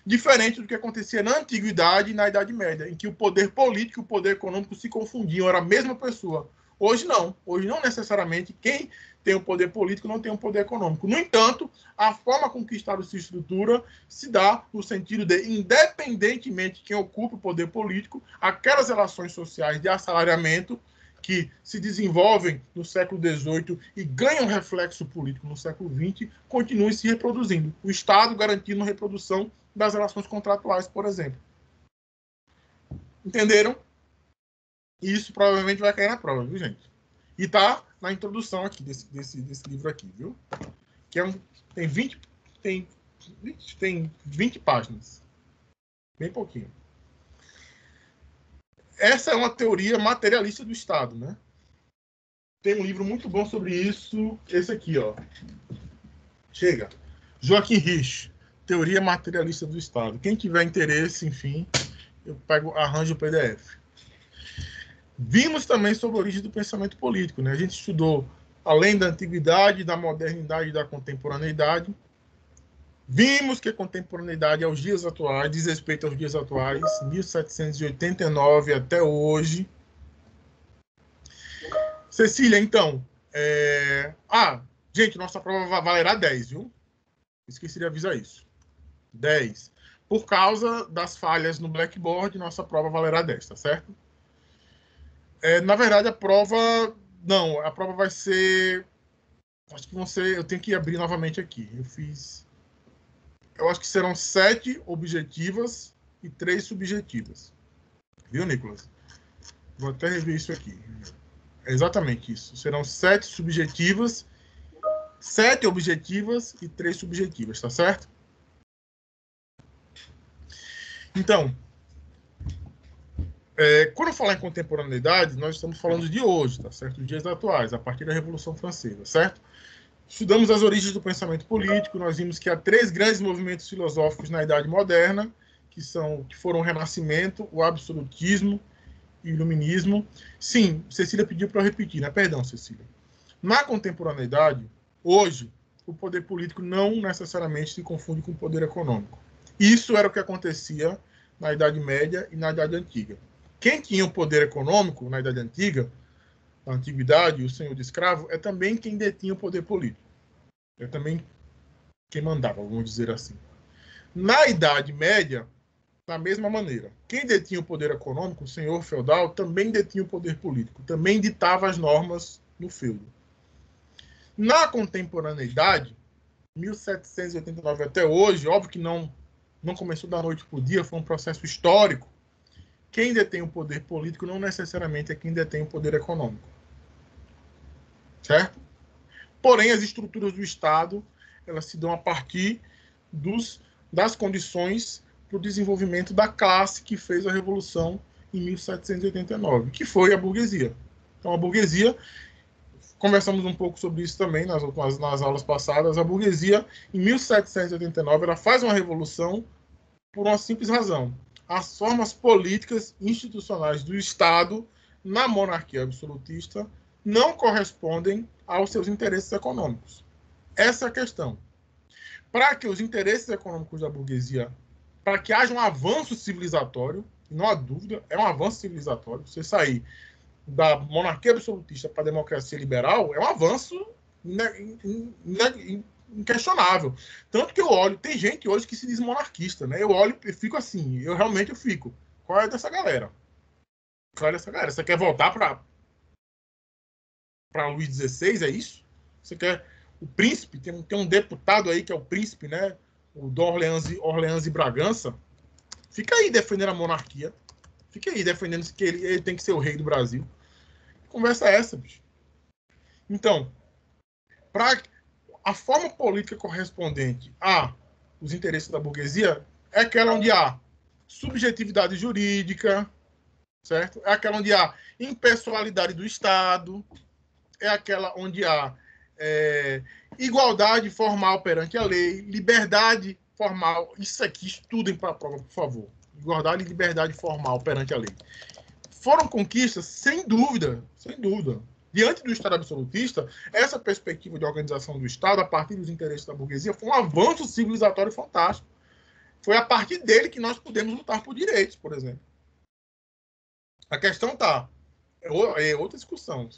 Diferente do que acontecia na Antiguidade e na Idade Média, em que o poder político e o poder econômico se confundiam, era a mesma pessoa. Hoje não. Hoje não necessariamente quem tem o poder político não tem o poder econômico. No entanto, a forma com que o Estado se estrutura se dá no sentido de, independentemente de quem ocupa o poder político, aquelas relações sociais de assalariamento que se desenvolvem no século XVIII e ganham reflexo político no século XX, continuem se reproduzindo. O Estado garantindo a reprodução das relações contratuais, por exemplo. Entenderam? E isso provavelmente vai cair na prova, viu, gente? E tá na introdução aqui desse livro aqui, viu? Que é tem 20 páginas. Bem pouquinho. Essa é uma teoria materialista do Estado, né? Tem um livro muito bom sobre isso, esse aqui, ó. Chega. Joaquim Rich, Teoria Materialista do Estado. Quem tiver interesse, enfim, eu arranjo o PDF. Vimos também sobre a origem do pensamento político, né? A gente estudou, além da antiguidade, da modernidade e da contemporaneidade. Vimos que a contemporaneidade aos dias atuais, diz respeito aos dias atuais, 1789 até hoje. Cecília, então. Gente, nossa prova valerá 10, viu? Esqueci de avisar isso. 10. Por causa das falhas no Blackboard, nossa prova valerá 10, tá certo? Na verdade, a prova... Não, a prova vai ser... Acho que vão ser... Eu tenho que abrir novamente aqui. Eu acho que serão 7 objetivas e 3 subjetivas. Viu, Nicolas? Vou até rever isso aqui. É exatamente isso. Serão 7 subjetivas, 7 objetivas e 3 subjetivas, tá certo? Então, quando eu falar em contemporaneidade, nós estamos falando de hoje, tá certo? Dos dias atuais, a partir da Revolução Francesa, certo? Estudamos as origens do pensamento político, nós vimos que há 3 grandes movimentos filosóficos na Idade Moderna, que foram o Renascimento, o Absolutismo e o Iluminismo. Sim, Cecília pediu para eu repetir, né? Perdão, Cecília. Na contemporaneidade, hoje, o poder político não necessariamente se confunde com o poder econômico. Isso era o que acontecia na Idade Média e na Idade Antiga. Quem tinha o poder econômico na Idade Antiga, na Antiguidade, o senhor de escravo, é também quem detinha o poder político. É também quem mandava, vamos dizer assim. Na Idade Média, da mesma maneira. Quem detinha o poder econômico, o senhor feudal, também detinha o poder político, também ditava as normas no feudo. Na contemporaneidade, 1789 até hoje, óbvio que não começou da noite para o dia, foi um processo histórico. Quem detém o poder político não necessariamente é quem detém o poder econômico. Certo? Porém, as estruturas do Estado, elas se dão a partir das condições para o desenvolvimento da classe que fez a Revolução em 1789, que foi a burguesia. Então, a burguesia, conversamos um pouco sobre isso também nas aulas passadas, a burguesia, em 1789, ela faz uma revolução por uma simples razão. As formas políticas institucionais do Estado na monarquia absolutista não correspondem aos seus interesses econômicos. Essa é a questão. Para que os interesses econômicos da burguesia, para que haja um avanço civilizatório, não há dúvida, é um avanço civilizatório, você sair da monarquia absolutista para a democracia liberal, é um avanço inquestionável. Tanto que eu olho, tem gente hoje que se diz monarquista, né? Eu olho e fico assim, eu realmente fico. Qual é dessa galera? Qual é dessa galera? Você quer voltar para Luís XVI, é isso? Você quer o príncipe? Tem um deputado aí que é o príncipe, né? O Dom Orleans e Bragança. Fica aí defendendo a monarquia. Fica aí defendendo que ele tem que ser o rei do Brasil. Que conversa é essa, bicho? Então, a forma política correspondente aos interesses da burguesia é aquela onde há subjetividade jurídica, certo? É aquela onde há impessoalidade do Estado, é aquela onde há igualdade formal perante a lei, liberdade formal. Isso aqui, estudem para a prova, por favor. Igualdade e liberdade formal perante a lei. Foram conquistas, sem dúvida, sem dúvida. Diante do Estado absolutista, essa perspectiva de organização do Estado, a partir dos interesses da burguesia, foi um avanço civilizatório fantástico. Foi a partir dele que nós podemos lutar por direitos, por exemplo. A questão é outra discussão.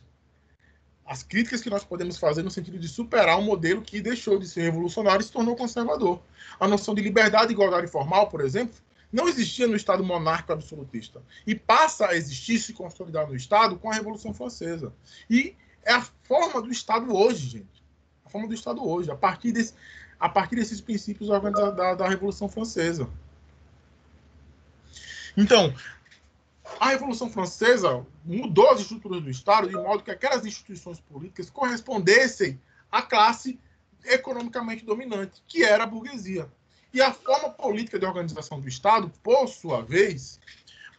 As críticas que nós podemos fazer no sentido de superar um modelo que deixou de ser revolucionário e se tornou conservador. A noção de liberdade e igualdade formal, por exemplo, não existia no Estado monárquico absolutista. E passa a existir, se consolidar no Estado com a Revolução Francesa. E é a forma do Estado hoje, gente. A forma do Estado hoje, a partir desses princípios da Revolução Francesa. Então, a Revolução Francesa mudou as estruturas do Estado de modo que aquelas instituições políticas correspondessem à classe economicamente dominante, que era a burguesia. E a forma política de organização do Estado, por sua vez,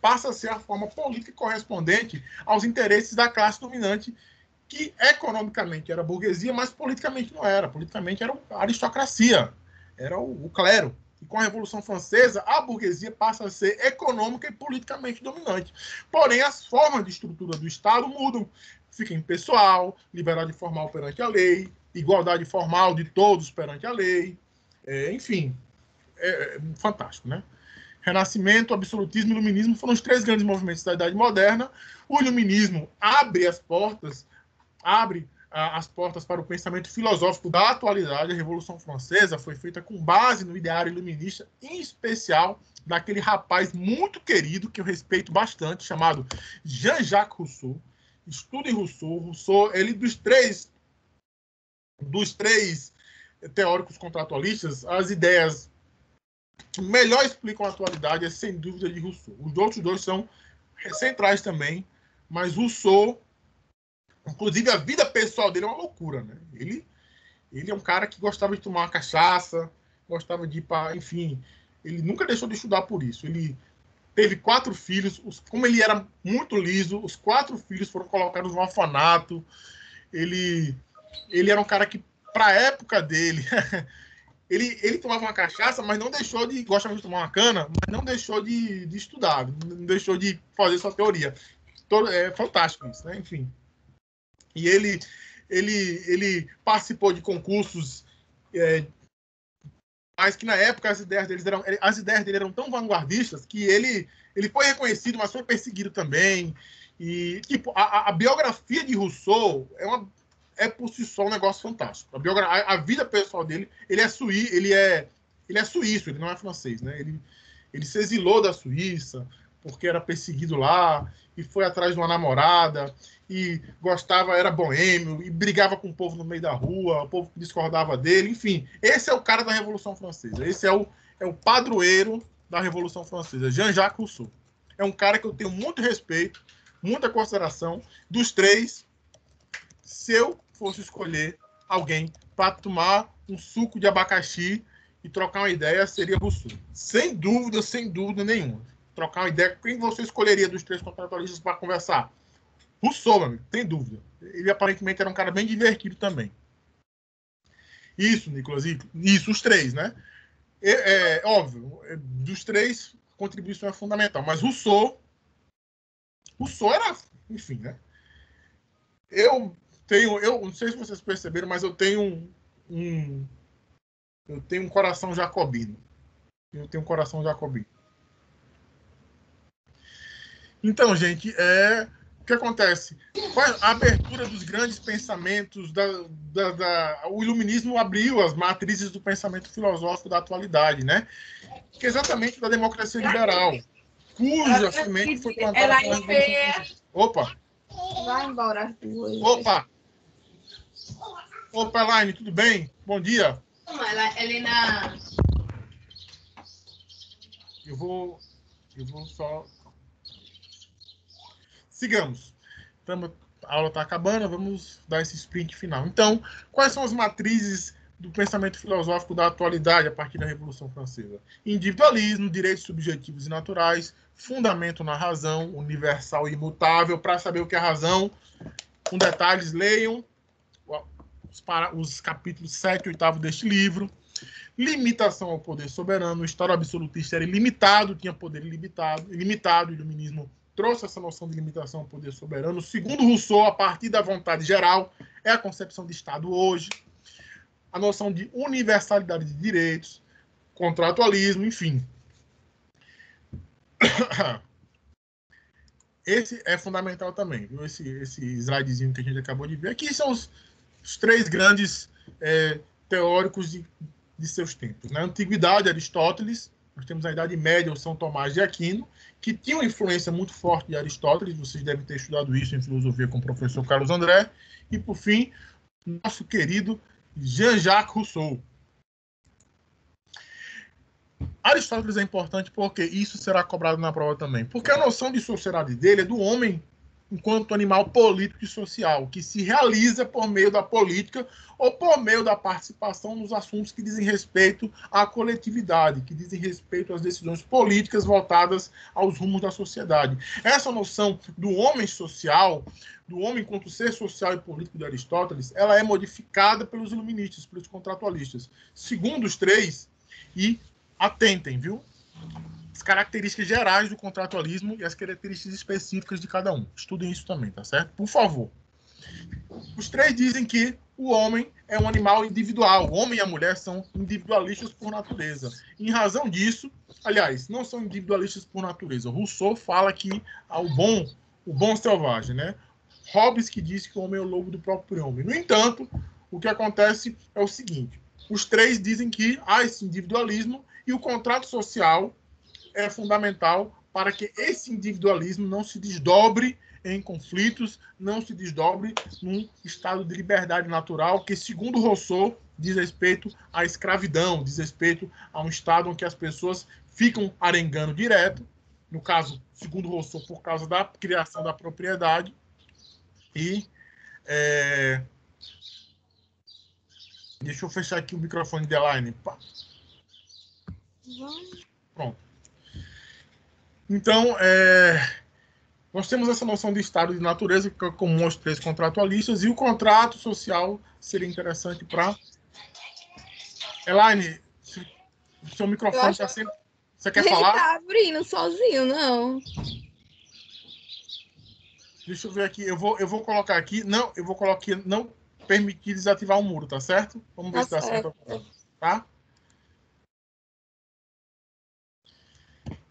passa a ser a forma política correspondente aos interesses da classe dominante, que economicamente era a burguesia, mas politicamente não era. Politicamente era a aristocracia, era o clero. E com a Revolução Francesa, a burguesia passa a ser econômica e politicamente dominante. Porém, as formas de estrutura do Estado mudam. Fica impessoal, liberdade formal perante a lei, igualdade formal de todos perante a lei, enfim, fantástico, né? Renascimento, absolutismo e iluminismo foram os três grandes movimentos da Idade Moderna. O iluminismo abre as portas para o pensamento filosófico da atualidade. A Revolução Francesa foi feita com base no ideário iluminista, em especial daquele rapaz muito querido, que eu respeito bastante, chamado Jean-Jacques Rousseau. Estudem Rousseau. Rousseau, ele dos três teóricos contratualistas, as ideias que melhor explicam a atualidade é, sem dúvida, de Rousseau. Os outros dois são centrais também, mas Rousseau, inclusive a vida pessoal dele é uma loucura, né? Ele é um cara que gostava de tomar uma cachaça, gostava de ir para, enfim, ele nunca deixou de estudar por isso. Ele teve 4 filhos, como ele era muito liso, os 4 filhos foram colocados no orfanato. Ele era um cara que, para a época dele, ele tomava uma cachaça, mas não deixou de... Gostava de tomar uma cana, mas não deixou de estudar, não deixou de fazer sua teoria. É fantástico isso, né? Enfim. E ele participou de concursos, mas que na época as ideias dele eram tão vanguardistas que ele foi reconhecido, mas foi perseguido também. E tipo, a biografia de Rousseau é por si só um negócio fantástico. A vida pessoal dele, ele é suíço, ele não é francês, né? Ele se exilou da Suíça porque era perseguido lá e foi atrás de uma namorada e gostava, era boêmio e brigava com o povo no meio da rua, o povo discordava dele, enfim. Esse é o cara da Revolução Francesa. Esse é o padroeiro da Revolução Francesa, Jean-Jacques Rousseau. É um cara que eu tenho muito respeito, muita consideração. Dos três, se eu fosse escolher alguém para tomar um suco de abacaxi e trocar uma ideia, seria Rousseau. Sem dúvida nenhuma. Trocar uma ideia, quem você escolheria dos 3 contratualistas para conversar? Rousseau, meu amigo, tem dúvida. Ele aparentemente era um cara bem divertido também. Isso, Nicolas, isso, os 3, né? Óbvio, dos 3, a contribuição é fundamental, mas Rousseau era, enfim, né? Eu não sei se vocês perceberam, mas eu tenho um coração jacobino. Então, gente, o que acontece? A abertura dos grandes pensamentos, o iluminismo abriu as matrizes do pensamento filosófico da atualidade, né? Que é exatamente da democracia liberal, cuja semente foi plantada pela Revolução. Opa! Vai embora as duas. Opa, Elaine, tudo bem? Bom dia. Helena. Eu vou só... sigamos. A aula está acabando, vamos dar esse sprint final. Então, quais são as matrizes do pensamento filosófico da atualidade a partir da Revolução Francesa? Individualismo, direitos subjetivos e naturais, fundamento na razão, universal e imutável. Para saber o que é razão, com detalhes, leiam os capítulos 7 e 8 deste livro. Limitação ao poder soberano. O Estado absolutista era ilimitado, tinha poder ilimitado. O iluminismo trouxe essa noção de limitação ao poder soberano. Segundo Rousseau, a partir da vontade geral, é a concepção de Estado hoje. A noção de universalidade de direitos, contratualismo, enfim. Esse é fundamental também, viu? Esse slidezinho que a gente acabou de ver. Aqui são os 3 grandes teóricos de seus tempos. Na Antiguidade, Aristóteles, nós temos a Idade Média, o São Tomás de Aquino, que tinha uma influência muito forte de Aristóteles, vocês devem ter estudado isso em filosofia com o professor Carlos André, e, por fim, nosso querido Jean-Jacques Rousseau. Aristóteles é importante porque isso será cobrado na prova também. Porque a noção de sociedade dele é do homem enquanto animal político e social, que se realiza por meio da política ou por meio da participação nos assuntos que dizem respeito à coletividade, que dizem respeito às decisões políticas voltadas aos rumos da sociedade. Essa noção do homem social, do homem enquanto ser social e político de Aristóteles, ela é modificada pelos iluministas, pelos contratualistas. Segundo os 3, e atentem, viu? As características gerais do contratualismo e as características específicas de cada um. Estudem isso também, tá certo? Por favor. Os 3 dizem que o homem é um animal individual. O homem e a mulher são individualistas por natureza. Em razão disso, aliás, não são individualistas por natureza. Rousseau fala que o bom selvagem, né? Hobbes que diz que o homem é o lobo do próprio homem. No entanto, o que acontece é o seguinte. Os 3 dizem que há esse individualismo e o contrato social é fundamental para que esse individualismo não se desdobre em conflitos, não se desdobre num estado de liberdade natural que, segundo Rousseau, diz respeito à escravidão, diz respeito a um estado em que as pessoas ficam arengando direto, no caso, segundo Rousseau, por causa da criação da propriedade, e deixa eu fechar aqui o microfone de Elaine. Pronto. Então, nós temos essa noção de estado de natureza que é comum aos 3 contratualistas, e o contrato social seria interessante para... Elaine, seu microfone está sempre... Você quer falar? Ele tá abrindo sozinho, não. Deixa eu ver aqui. Eu vou colocar aqui... Não, eu vou colocar aqui... Não permitir desativar o muro, tá certo? Vamos ver se dá certo. Tá?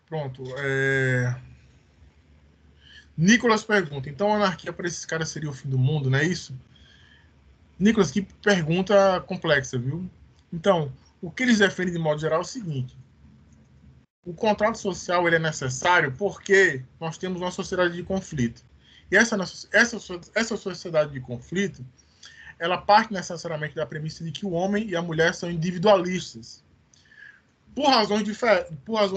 Pronto. Nicolas pergunta, então a anarquia para esses caras seria o fim do mundo, não é isso? Nicolas, que pergunta complexa, viu? Então, o que eles defendem de modo geral é o seguinte. O contrato social ele é necessário porque nós temos uma sociedade de conflito. E essa sociedade de conflito, ela parte necessariamente da premissa de que o homem e a mulher são individualistas. Por razões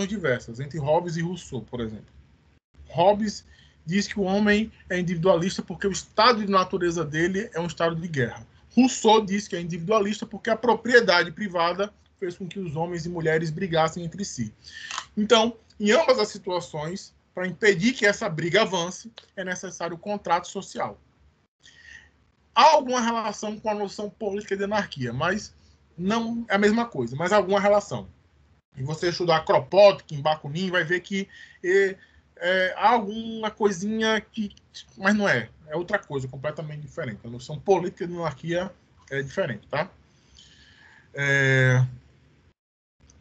diversas, entre Hobbes e Rousseau, por exemplo. Hobbes diz que o homem é individualista porque o estado de natureza dele é um estado de guerra. Rousseau diz que é individualista porque a propriedade privada fez com que os homens e mulheres brigassem entre si. Então, em ambas as situações, para impedir que essa briga avance, é necessário o contrato social. Há alguma relação com a noção política de anarquia, mas não é a mesma coisa, mas há alguma relação. E você estudar Kropotkin, Bakunin, vai ver que há alguma coisinha que... Mas não é. É outra coisa, completamente diferente. A noção política de anarquia é diferente, tá?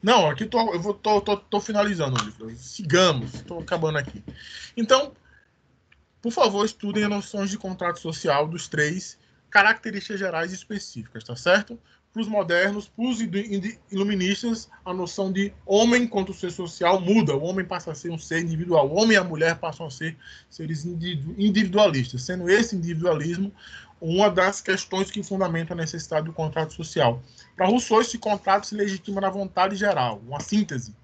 Não, aqui tô finalizando o livro. Sigamos. Estou acabando aqui. Então, por favor, estudem as noções de contrato social dos 3, características gerais e específicas, tá certo? Para os modernos, para os iluministas, a noção de homem enquanto ser social muda. O homem passa a ser um ser individual. O homem e a mulher passam a ser seres individualistas, sendo esse individualismo uma das questões que fundamentam a necessidade do contrato social. Para Rousseau, esse contrato se legitima na vontade geral, uma síntese.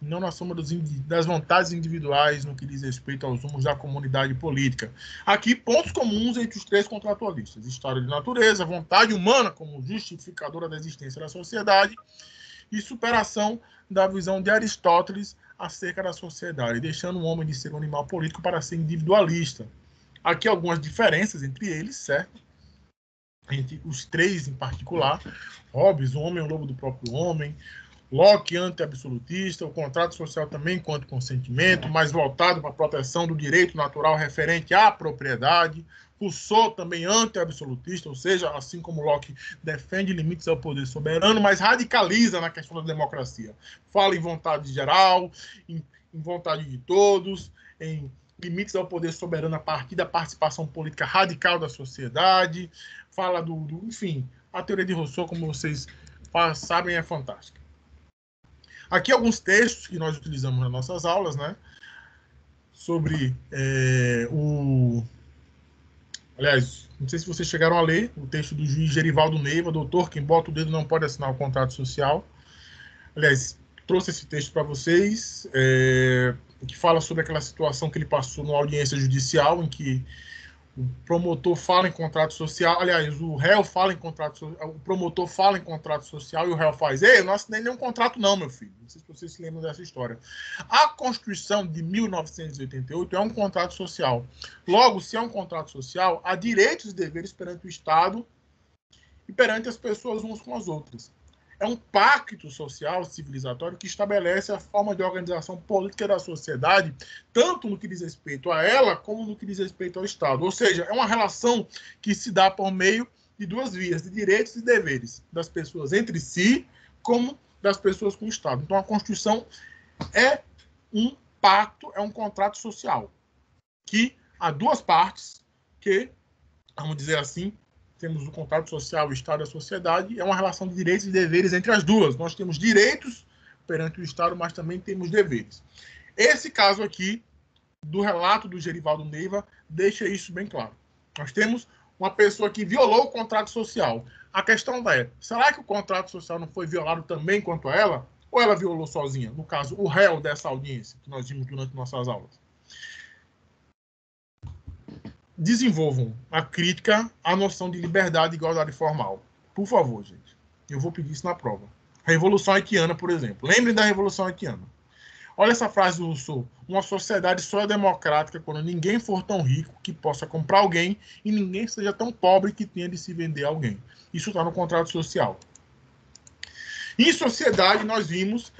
não na soma das vontades individuais no que diz respeito aos rumos da comunidade política. Aqui, pontos comuns entre os três contratualistas: história de natureza, vontade humana como justificadora da existência da sociedade e superação da visão de Aristóteles acerca da sociedade, deixando o homem de ser um animal político para ser individualista. Aqui algumas diferenças entre eles, certo? Entre os três em particular. Hobbes, o homem é o lobo do próprio homem. Locke, anti-absolutista. O contrato social também enquanto consentimento, mais voltado para a proteção do direito natural referente à propriedade. Rousseau também anti-absolutista, ou seja, assim como Locke defende limites ao poder soberano, mas radicaliza na questão da democracia. Fala em vontade geral, em vontade de todos, em limites ao poder soberano a partir da participação política radical da sociedade. Fala enfim, a teoria de Rousseau, como vocês sabem, é fantástica. Aqui alguns textos que nós utilizamos nas nossas aulas, né? Sobre Aliás, não sei se vocês chegaram a ler o texto do juiz Gerivaldo Neiva, doutor, quem bota o dedo não pode assinar o contrato social. Aliás, trouxe esse texto para vocês, que fala sobre aquela situação que ele passou numa audiência judicial, em que o promotor fala em contrato social, aliás, o réu fala em contrato social, o promotor fala em contrato social e o réu faz: ei, eu não assinei nenhum contrato não, meu filho. Não sei se vocês se lembram dessa história. A Constituição de 1988 é um contrato social. Logo, se é um contrato social, há direitos e deveres perante o Estado e perante as pessoas umas com as outras. É um pacto social civilizatório que estabelece a forma de organização política da sociedade, tanto no que diz respeito a ela, como no que diz respeito ao Estado. Ou seja, é uma relação que se dá por meio de duas vias, de direitos e deveres, das pessoas entre si, como das pessoas com o Estado. Então, a Constituição é um pacto, é um contrato social, que há duas partes que, vamos dizer assim, temos o contrato social, o Estado e a sociedade, é uma relação de direitos e deveres entre as duas. Nós temos direitos perante o Estado, mas também temos deveres. Esse caso aqui, do relato do Gerivaldo Neiva, deixa isso bem claro. Nós temos uma pessoa que violou o contrato social. A questão é, será que o contrato social não foi violado também quanto a ela? Ou ela violou sozinha? No caso, o réu dessa audiência, que nós vimos durante nossas aulas. Desenvolvam a crítica à noção de liberdade e igualdade formal. Por favor, gente. Eu vou pedir isso na prova. Revolução Haitiana, por exemplo. Lembrem da Revolução Haitiana. Olha essa frase do Rousseau. Uma sociedade só é democrática quando ninguém for tão rico que possa comprar alguém e ninguém seja tão pobre que tenha de se vender a alguém. Isso está no contrato social. Em sociedade, nós vimos...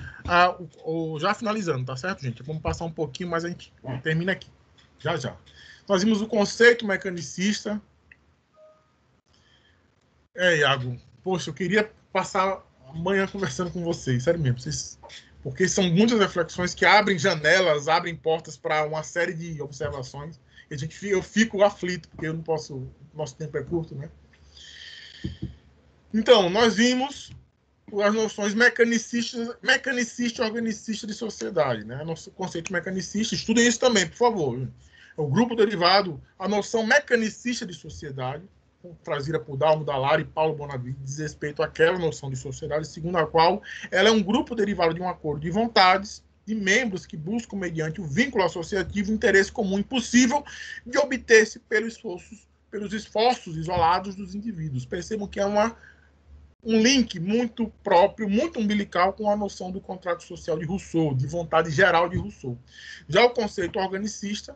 já finalizando, tá certo, gente? Vamos passar um pouquinho, mas a gente termina aqui. Já, já. Nós vimos o conceito mecanicista. Iago, poxa, eu queria passar amanhã conversando com vocês, sério mesmo. Porque são muitas reflexões que abrem janelas, abrem portas para uma série de observações. Eu fico aflito, porque eu não posso... Nosso tempo é curto, né? Então, nós vimos as noções mecanicista e organicista de sociedade, né? Nosso conceito mecanicista. Estudem isso também, por favor. É o grupo derivado, a noção mecanicista de sociedade, trazida por Dalmo Dall'Ara e Paulo Bonavide, diz respeito àquela noção de sociedade, segundo a qual ela é um grupo derivado de um acordo de vontades, de membros que buscam, mediante o vínculo associativo, interesse comum impossível de obter-se pelos esforços isolados dos indivíduos. Percebam que é um link muito próprio, muito umbilical com a noção do contrato social de Rousseau, de vontade geral de Rousseau. Já o conceito organicista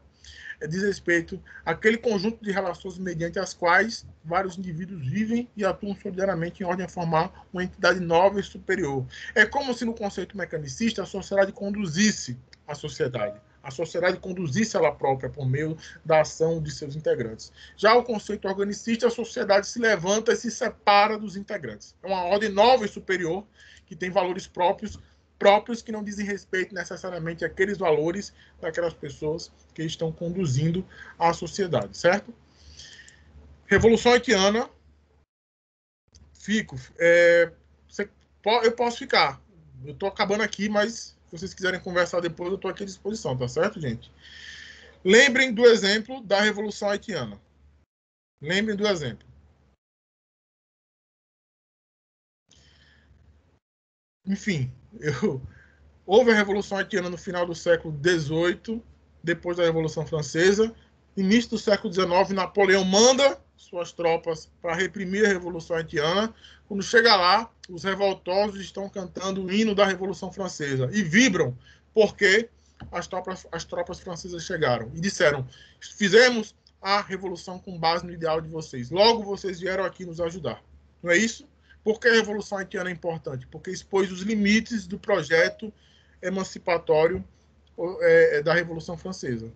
diz respeito àquele conjunto de relações mediante as quais vários indivíduos vivem e atuam solidariamente em ordem a formar uma entidade nova e superior. É como se no conceito mecanicista a sociedade conduzisse a sociedade. A sociedade conduzisse ela própria por meio da ação de seus integrantes. Já o conceito organicista, a sociedade se levanta e se separa dos integrantes. É uma ordem nova e superior que tem valores próprios que não dizem respeito necessariamente àqueles valores daquelas pessoas que estão conduzindo a sociedade, certo? Revolução Haitiana. Eu posso ficar. Eu estou acabando aqui, mas se vocês quiserem conversar depois, eu estou aqui à disposição, tá certo, gente? Lembrem do exemplo da Revolução Haitiana. Lembrem do exemplo. Enfim, Houve a Revolução Haitiana no final do século XVIII, depois da Revolução Francesa. Início do século XIX, Napoleão manda suas tropas para reprimir a Revolução Haitiana. Quando chega lá, os revoltosos estão cantando o hino da Revolução Francesa e vibram porque as tropas francesas chegaram e disseram: fizemos a revolução com base no ideal de vocês. Logo, vocês vieram aqui nos ajudar. Não é isso? Por que a Revolução Haitiana é importante? Porque expôs os limites do projeto emancipatório da Revolução Francesa.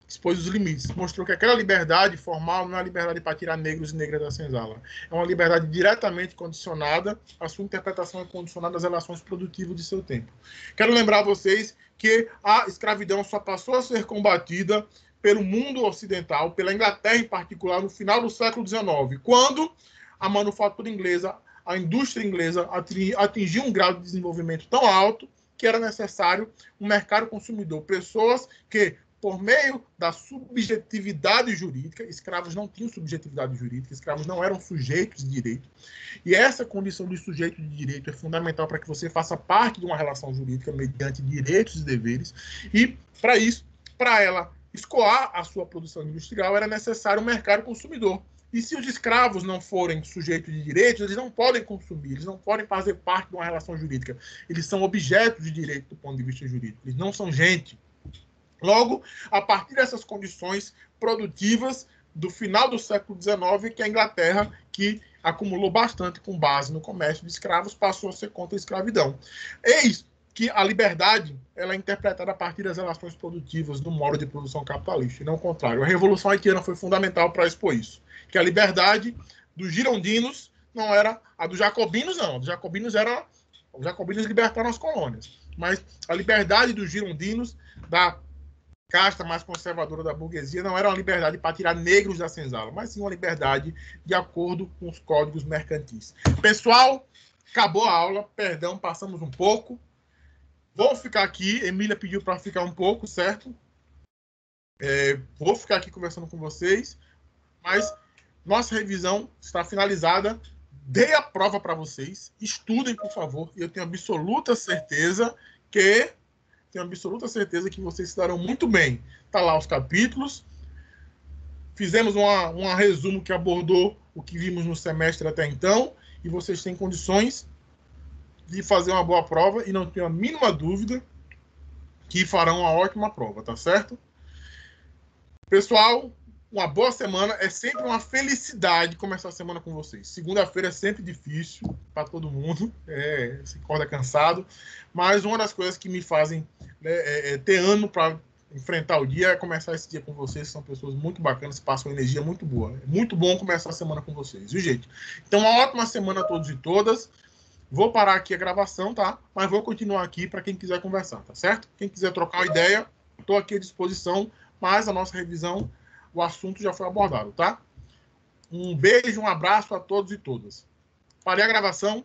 Expôs os limites. Mostrou que aquela liberdade formal não é a liberdade para tirar negros e negras da senzala. É uma liberdade diretamente condicionada, a sua interpretação é condicionada às relações produtivas de seu tempo. Quero lembrar a vocês que a escravidão só passou a ser combatida pelo mundo ocidental, pela Inglaterra em particular, no final do século XIX, quando a manufatura inglesa, a indústria inglesa atingiu um grau de desenvolvimento tão alto que era necessário um mercado consumidor, pessoas que, por meio da subjetividade jurídica, escravos não tinham subjetividade jurídica, escravos não eram sujeitos de direito, e essa condição de sujeito de direito é fundamental para que você faça parte de uma relação jurídica mediante direitos e deveres, e para isso, para ela escoar a sua produção industrial, era necessário um mercado consumidor. E se os escravos não forem sujeitos de direitos, eles não podem consumir, eles não podem fazer parte de uma relação jurídica. Eles são objetos de direito do ponto de vista jurídico, eles não são gente. Logo, a partir dessas condições produtivas do final do século XIX, que a Inglaterra, que acumulou bastante com base no comércio de escravos, passou a ser contra a escravidão. Eis que a liberdade ela é interpretada a partir das relações produtivas do modo de produção capitalista, e não o contrário. A Revolução Haitiana foi fundamental para expor isso. Que a liberdade dos girondinos não era a dos jacobinos, não. Os jacobinos libertaram as colônias. Mas a liberdade dos girondinos, da casta mais conservadora da burguesia, não era uma liberdade para tirar negros da senzala, mas sim uma liberdade de acordo com os códigos mercantis. Pessoal, acabou a aula. Perdão, passamos um pouco. Vou ficar aqui. Emília pediu para ficar um pouco, certo? Vou ficar aqui conversando com vocês, mas nossa revisão está finalizada. Dei a prova para vocês. Estudem, por favor. Eu tenho absoluta certeza que vocês se darão muito bem. Tá lá os capítulos. Fizemos um resumo que abordou o que vimos no semestre até então, e vocês têm condições de fazer uma boa prova, e não tenho a mínima dúvida que farão uma ótima prova, tá certo? Pessoal, uma boa semana. É sempre uma felicidade começar a semana com vocês. Segunda-feira é sempre difícil para todo mundo, se acorda cansado, mas uma das coisas que me fazem ter ânimo para enfrentar o dia é começar esse dia com vocês. São pessoas muito bacanas, passam uma energia muito boa. É muito bom começar a semana com vocês, viu, gente? Então, uma ótima semana a todos e todas. Vou parar aqui a gravação, tá? Mas vou continuar aqui para quem quiser conversar, tá certo? Quem quiser trocar uma ideia, estou aqui à disposição, mas a nossa revisão, o assunto já foi abordado, tá? Um beijo, um abraço a todos e todas. Parei a gravação.